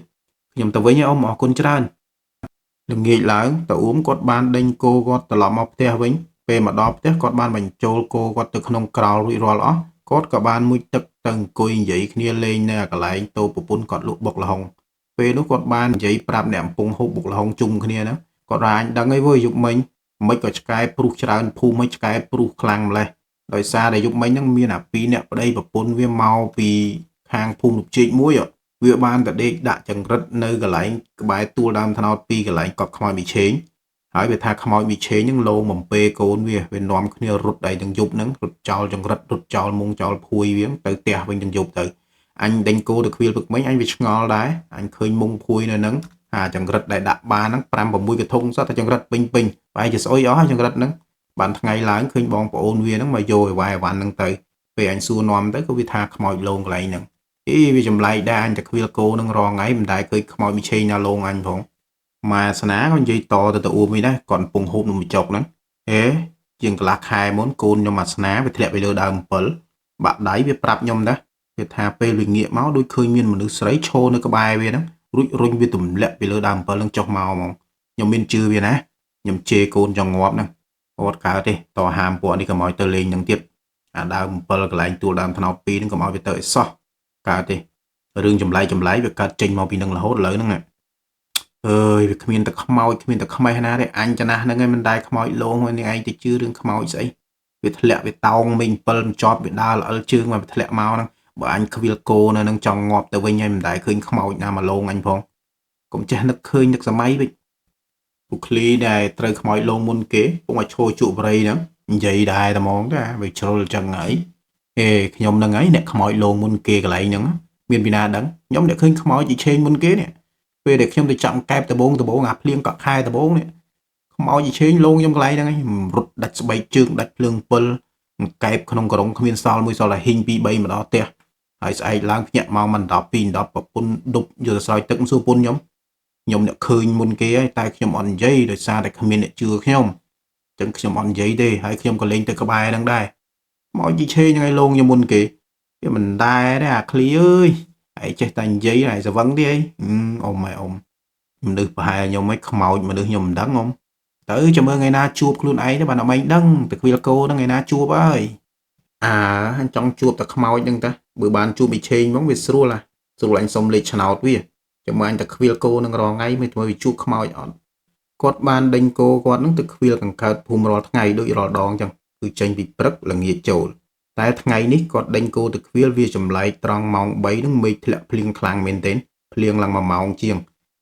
ខ្ញុំទៅវិញអ៊ំអរគុណច្រើនល្ងាចឡើងតើអ៊ំគាត់បានដេញគោគាត់ត្រឡប់មកផ្ទះវិញពេលមកដល់ផ្ទះគាត់បានបញ្ចូលគោគាត់ទៅក្នុងក្រោលរួចរាល់អស់គាត់ក៏បានមុជទឹកទៅអង្គុយនិយាយគ្នាលេងនៅកន្លែងតូបប្រពន្ធគាត់លក់បុកល្ហុងពេលនោះគាត់បាននិយាយប្រាប់អ្នកកំពុងហូបបុកល្ហុងជុំគ្នាហ្នឹងគាត់ថាអញដឹងអីវើយយប់មិញមិនក៏ឆ្កែព្រុសច្រើនភូមិមិនឆ្កែព្រុសខ្លាំងម្លេះដោយសារតែយប់មិញហ្នឹងមានអា2អ្នកប្តីប្រពន្ធវាមកពីខាងភូមិលុបជែកមួយវាបានតែដេកដាក់ចង្រិតនៅកន្លែងក្បែរទួលដើមថ្នោត2កន្លែងកប់ខ្មោចមីឆេងហើយវាថាខ្មោចមីឆេងហ្នឹងលោបំពេកូនវានាំគ្នារត់ដៃទាំងយប់ហ្នឹងរត់ចោលចង្រិតរត់ចោលមុងចោលភួយវាទៅផ្ទះវិញទាំងយប់ទៅអញដេញគោទៅខ្វៀលពឹកមិញអញវាឆ្ងល់ដែរអញឃើញមុងភួយនៅហ្នឹងចង្រិតដែលដាក់បានហ្នឹង5 6កធុងសោះតែចង្រិតពេញប្រហែលជាស្អុយអស់ហើយចង្រិតហ្នឹងបានថ្ងៃឡើងឃើញបងប្អូនវាហ្នឹងមកយកឯវ៉ាវ៉ាន់ហ្នឹងទៅពេលអញសួរនាំទៅក៏វាថាខ្មោចលងកន្លែងហ្នឹងវាចម្លែកដែរអញតែខ្វៀលគោនឹងរងថ្ងៃមិនដែលឃើញខ្មោចមីឆេងណាលងអញផងម៉ាស្នាក៏និយាយតទៅអ៊ូមីដែរគាត់កំពុងហូបនំបញ្ចុកហ្នឹងជាងកន្លះខែមុនកូនខ្ញុំអាស្នាវាធ្លាក់ទៅលើដើមអំពិលបាក់ដៃវាប្រាប់ខ្ញុំដែរវាថាពេលវាងាកមកដូចឃើញមានមនុស្សស្រីឈរនៅក្បែរវាហ្នឹងរួចរុញវាទម្លាក់ពីលើដើមអំពិលហ្នឹងចុះមកហ្មងខ្ញុំមានជឿវាណាខ្ញុំជេរកូនចង់ងាប់ហ្នឹងគាត់កើតទេតហាមពួកនេះកុំឲ្យទៅលេងហ្នឹងទៀតអាដើមអំពិលកន្លែងទួលដើមថ្នោត2ហ្នឹងកុំឲ្យវាទៅឲ្យសោះកើតទេរឿងចម្លែកវាកើតចេញមកពីនឹងរហូតឥឡូវហ្នឹងអើយវាគ្មានតែខ្មោចគ្មានតែខ្មេះណាទេអញចំណាស់ហ្នឹងឯងមិនដែរខ្មោចលងហ្នឹងឯងទៅជឿរឿងខ្មោចស្អីវាធ្លាក់វាតោងមីង7ជាប់វាដើរល្អិលជើងមកវាធ្លាក់មកហ្នឹងបើអញខ្វៀលគោនៅនឹងចង់ងាប់ទៅវិញហើយមិនដែរឃើញខ្មោចណាមកលងអញផងកុំចេះនឹកឃើញនឹកសម័យវិញពុកឃ្លីដែលត្រូវខ្មោចលងមុនគេពុកឲ្យឈោជក់បរិយហ្នឹងនិយាយដែរតែហ្មងតាវាជ្រុលចឹងហើយខ្ញុំហ្នឹងហើយអ្នកខ្មោចលងមុនគេកន្លែងហ្នឹងមានពីណាដឹងខ្ញុំអ្នកឃើញខ្មោចជីឆេងមុនគេនេះពេលដែលខ្ញុំទៅចាប់កែបដបងអាភ្លៀងកក់ខែដបងនេះខ្មោចជីឆេងលងខ្ញុំកន្លែងហ្នឹងហើយរត់ដាច់ស្បែកជើងដាច់ភ្លើង7កែបក្នុងក្រុងគ្មានសល់មួយសល់តែហ៊ីង2 3មកដល់ផ្ទះហើយស្អែកឡើងភ្ញាក់មកមិនដល់2 10ប្រពន្ធដប់យកទៅស្រោចទឹកសួរពុនខ្ញុំអ្នកឃើញមុនគេហើយតែខ្ញុំអត់និយាយដោយសារតែគ្មានអ្នកជឿខ្ញុំអញ្ចឹងខ្ញុំអត់និយាយទេហើយខ្ញុំក៏លេងទៅក្បែរហ្នឹងដែរខ្មោចជីឆេងហ្នឹងឯងលងខ្ញុំមុនគេវាមិនដែរទេអាឃ្លីអើយឯងចេះតែនិយាយឯងសវឹងទេអ៊ំមនុស្សប្រហែលខ្ញុំឯងខ្មោចមនុស្សខ្ញុំមិនដឹងទៅចាំមើលថ្ងៃណាជួបខ្លួនឯងទៅបានអត់ឯងដឹងតែខ្វៀលគោហ្នឹងថ្ងៃណាជួបហើយអញចង់ជួបតែខ្មោចហ្នឹងតាបើបានជួបមីឆេងហ្មងវាស្រួលអញសុំលេខឆ្នោតវាចាំមើលអញតែខ្វៀលគោហ្នឹងរាល់ថ្ងៃមិនធ្វើវាជួបខ្មោចអត់គាត់បានដេញគោគាត់ហ្នឹងទៅខ្វៀលកង្កើតភូមិរាល់ថ្ងៃដូចរាល់ដងអញ្ចឹងគឺចេញពីព្រឹកល្ងាចចូលតែថ្ងៃនេះគាត់ដេញគោទៅខ្វៀលវាចម្លែកត្រង់ម៉ោង3ហ្នឹងមេឃធ្លាក់ភ្លៀងខ្លាំងមែនទែនភ្លៀងឡើង1ម៉ោងជាង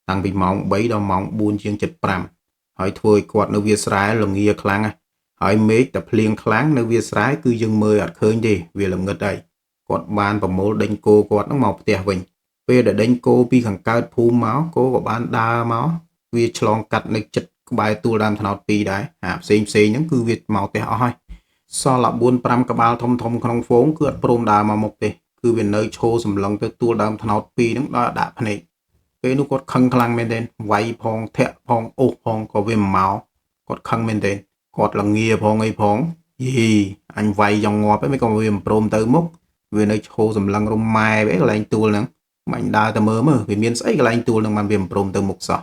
តាំងពីម៉ោង3ដល់ម៉ោង4ជាង75ហើយធ្វើឲ្យគាត់នៅវាស្រែល្ងាខ្លាំងហើយមេឃតែភ្លៀងខ្លាំងនៅវាស្រែគឺយើងមើលអត់ឃើញទេវាល្ងឹតហើយគាត់បានប្រមូលដេញគោគាត់ហ្នឹងមកផ្ទះវិញពេលដែលដេញគោពីខាងកើតភូមិមកគោក៏បានដើរមកវាឆ្លងកាត់នៅចិត្តក្បែរទួលដើមថ្នោត2ដែរផ្សេងហ្នឹងគឺវាមកផ្ទះអស់ហើយសល់តែ 4-5 ក្បាលធំក្នុងហ្វូងគឺអត់ព្រមដើរមកមុខទេគឺវានៅឈោសម្លឹងទៅទួលដើមថ្នោត2ហ្នឹងដល់ដាក់ភ្នែកពេលនោះគាត់ខឹងខ្លាំងមែនទែនវាយផងធាក់ផងអូសផងក៏វាមកគាត់ខឹងមែនទែនគាត់ល្ងាផងអីផងអញវាយចង់ងាប់ហ្នឹងមិនក៏វាមិនព្រមទៅមុខវានៅឈោសម្លឹងរម៉ែវិញកន្លែងទួលហ្នឹងមិនដើរទៅមើលវាមានស្អីកន្លែងទួលហ្នឹងបានវាមិនព្រមទៅមុខសោះ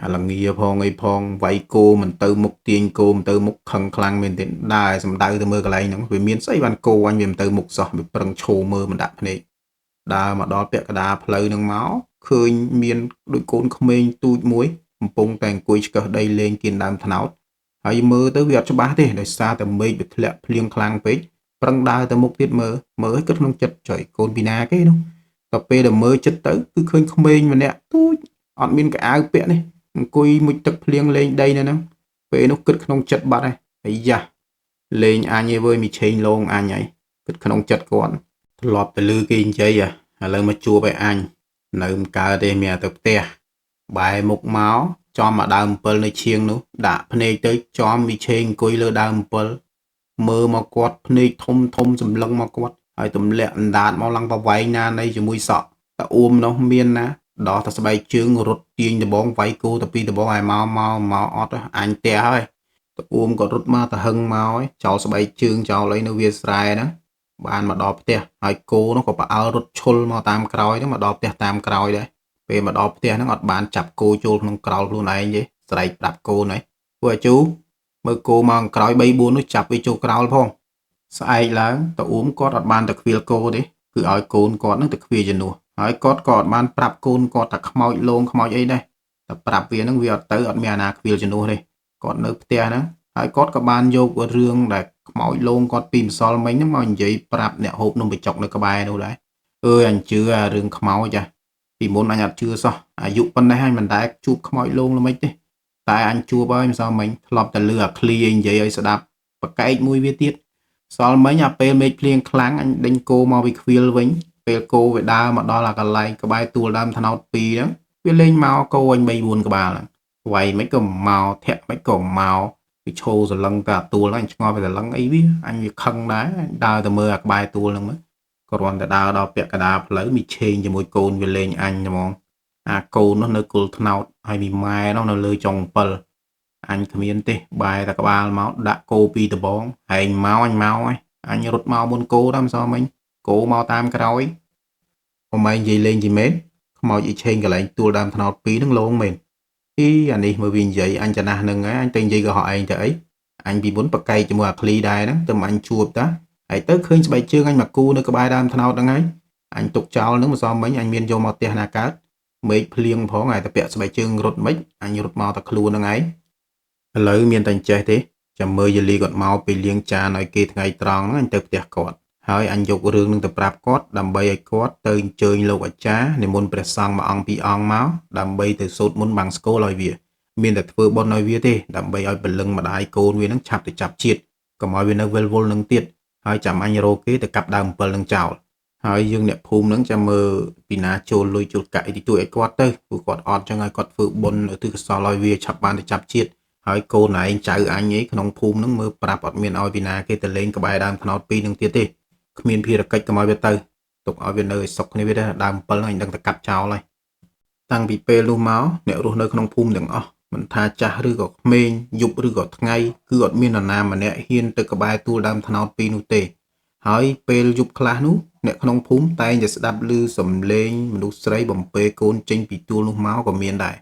អាល្ងាផងអីផងវាយគោមិនទៅមុខទាញគោមិនទៅមុខខឹងខ្លាំងមែនទែនដើរសំដៅទៅមើលកន្លែងហ្នឹងវាមានស្អីបានគោអញវាមិនទៅមុខសោះវាប្រឹងឈោមើលមិនដាក់ភ្នែកដើរមកដល់ពាក់កណ្ដាលផ្លូវហ្នឹងមក ឃើញមានដូចកូនក្មេងទូចមួយកំពុងតែអង្គុយឆ្កឹះដីលេងគៀនដើមត្នោតហើយមើលទៅវាអត់ច្បាស់ទេដោយសារតែមេឃវាធ្លាក់ភ្លៀងខ្លាំងពេកប្រឹងដើរទៅមុខទៀតមើលឲ្យគិតក្នុងចិត្តចុយកូនពីណាគេនោះដល់ពេលដែលមើលចិត្តទៅគឺឃើញក្មេងម្នាក់ទូចអត់មានកៅអៅពាក់នេះអង្គុយមុជទឹកភ្លៀងលេងដីនៅហ្នឹងពេលនោះគិតក្នុងចិត្តបាត់ហើយអាយ៉ាលេងអញឯវើយមីឆេងលងអញហើយគិតក្នុងចិត្តគាត់ធ្លាប់ទៅលឺគេនិយាយឥឡូវមកជួបឲ្យអញនៅមិនកើតទេមានតែទៅផ្ទះបែរមុខមកចំមកដើមអំពិលនៅឈៀងនោះដាក់ភ្នែកទៅចំមីឆេងអង្គុយលើដើមអំពិលមើលមកគាត់ភ្នែកធំធំសម្លឹងមកគាត់ហើយទម្លាក់អណ្ដាតមកឡើងប្រវែងណានៃជាមួយសក់តាអ៊ូមនោះមានណាដោះតែស្បែកជើងរត់ទាញដបងវាយគោទៅពីដបងឲ្យមកអត់អញផ្ទះហើយតាអ៊ូមក៏រត់មកទៅហឹងមកហើយចោលស្បែកជើងចោលអីនៅវាស្រែហ្នឹងបានមកដល់ផ្ទះហើយគោនោះក៏ផ្អើលរត់ឈុលមកតាមក្រោយហ្នឹងមកដល់ផ្ទះតាមក្រោយដែរពេលមកដល់ផ្ទះហ្នឹងអត់បានចាប់គោចូលក្នុងក្រោលខ្លួនឯងទេស្រែកប្រាប់គោណែពួកអាជូមើលគោមកក្រោយ3 4នោះចាប់វាចូលក្រោលផងស្អែកឡើងតាអ៊ូមគាត់អត់បានទៅខ្វៀលគោទេគឺឲ្យកូនគាត់នឹងទៅខ្វៀលជំនួសហើយគាត់ក៏អត់បានប្រាប់កូនគាត់ថាខ្មោចលងខ្មោចអីដែរតែប្រាប់វានឹងវាអត់ទៅអត់មានអាណាខ្វៀលជំនួសទេគាត់នៅផ្ទះហ្នឹងហើយគាត់ក៏បានយករឿងដែលខ្មោចលងគាត់ពីម្សិលមិញហ្នឹងមកនិយាយប្រាប់អ្នកហូបនំបញ្ចុកនៅក្បែរនោះដែរអើយអញជឿអារឿងខ្មោចពីមុនអញអត់ជឿសោះអាយុប៉ុណ្ណេះហើយមិនដែលជួបខ្មោចលងល្មិចទេតែអញជួបហើយម្សិលមិញធ្លាប់តែលឺអាឃ្លីនិយាយឲ្យស្ដាប់ប្រកែកមួយវាទៀតសល់មិញអាពេលមេឃភ្លៀងខ្លាំងអញដេញគោមកពីខ្វៀលវិញពេលគោវាដើរមកដល់អាកន្លែងក្បែរទួលដើមត្នោត2ហ្នឹងវាលេងមកគោអញ3 4ក្បាលហ្នឹងវាយមិនក៏មកធាក់មិនក៏មកវាឈោសលឹងតែទួលហ្នឹងអញឆ្ងល់វាសលឹងអីវាអញវាខឹងដែរដើរទៅមើលអាក្បែរទួលហ្នឹងមើលគ្រាន់តែដើរដល់ពាក់កណ្ដាលផ្លូវមីឆេងជាមួយកូនវាលេងអញហ្មងអាកូននោះនៅគល់ត្នោតហើយមីម៉ែនោះនៅលើចុង7អញគ្មានទេបែរតែក្បាលមកដាក់គោ2ដបងហែងមកអញមកហើយអញរត់មកមុនគោដល់ម្សិលមិញគោមកតាមក្រោយអមឯងនិយាយលេងជីមែនខ្មោចអ៊ីឆេងកន្លែងទួលដើមត្នោត2ហ្នឹងលងមែនអានេះមើលវានិយាយអញចំណាស់ហ្នឹងហើយអញទៅនិយាយក៏ហក់ឯងទៅអីអញពីមុនប្រកែកជាមួយអាឃ្លីដែរហ្នឹងទៅអញជួបតាហើយទៅឃើញស្បែកជើងអញមកគូនៅក្បែរដើមត្នោតហ្នឹងហើយអញទុកចោលហ្នឹងម្សិលមិញអញមានយកមកផ្ទះណាកើតមេឃភ្លៀងផងហើយតែពាក់ស្បែកជើងរត់មិនអញរត់មកតែខ្លួនហ្នឹងឯងឥឡូវមានតែចេះទេចាំមើលយេលីគាត់មកពេលលៀងចានឲ្យគេថ្ងៃត្រង់ហ្នឹងអញទៅផ្ទះគាត់ហើយអញយករឿងនឹងទៅប្រាប់គាត់ដើម្បីឲ្យគាត់ទៅអញ្ជើញលោកអាចារ្យនិមន្តព្រះសង្ឃមួយអង្គពីរអង្គមកដើម្បីទៅសូត្រមន្តបាំងស្គលឲ្យវាមានតែធ្វើបុណ្យឲ្យវាទេដើម្បីឲ្យពលឹងម្ដាយកូនវានឹងឆាប់ទៅចាប់ជាតិកុំឲ្យវានៅវិលវល់នឹងទៀតហើយចាំអញរកគេទៅកាប់ដើមអំពិលនឹងចោលហើយយើងអ្នកភូមិនឹងចាំមើលពីណាចូលលុយចូលកាក់ទីទួយឲ្យគាត់ទៅព្រោះគាត់អត់ចឹងឲ្យគាត់ធ្វើបុណ្យឧទ្ទិសកុសលឲ្យវាឆាប់បានទៅចាប់ជាតិហើយកូនឯងចៅអញឯងក្នុងភូមិនឹងមើលប្រាប់អត់មានឲ្យពីណាគេទៅលេងក្បែរដើមត្នោត2នឹងទៀតទេគ្មានភារកិច្ចកុំឲ្យវាទៅទុកឲ្យវានៅឲ្យសុខគ្នាវាដែរដើម7ហ្នឹងអញដឹងតែកាត់ចោលហើយតាំងពីពេលនោះមកអ្នករស់នៅក្នុងភូមិទាំងអស់មិនថាចាស់ឬក៏ក្មេងយប់ឬក៏ថ្ងៃគឺអត់មាននរណាម្នាក់ហ៊ានទៅក្បែរទួលដើមត្នោត2នោះទេហើយពេលយប់ខ្លះនោះអ្នកក្នុងភូមិតែងតែស្ដាប់ឮសំឡេងមនុស្សស្រីបំពេកូនចេញពីទួលនោះមកក៏មានដែរ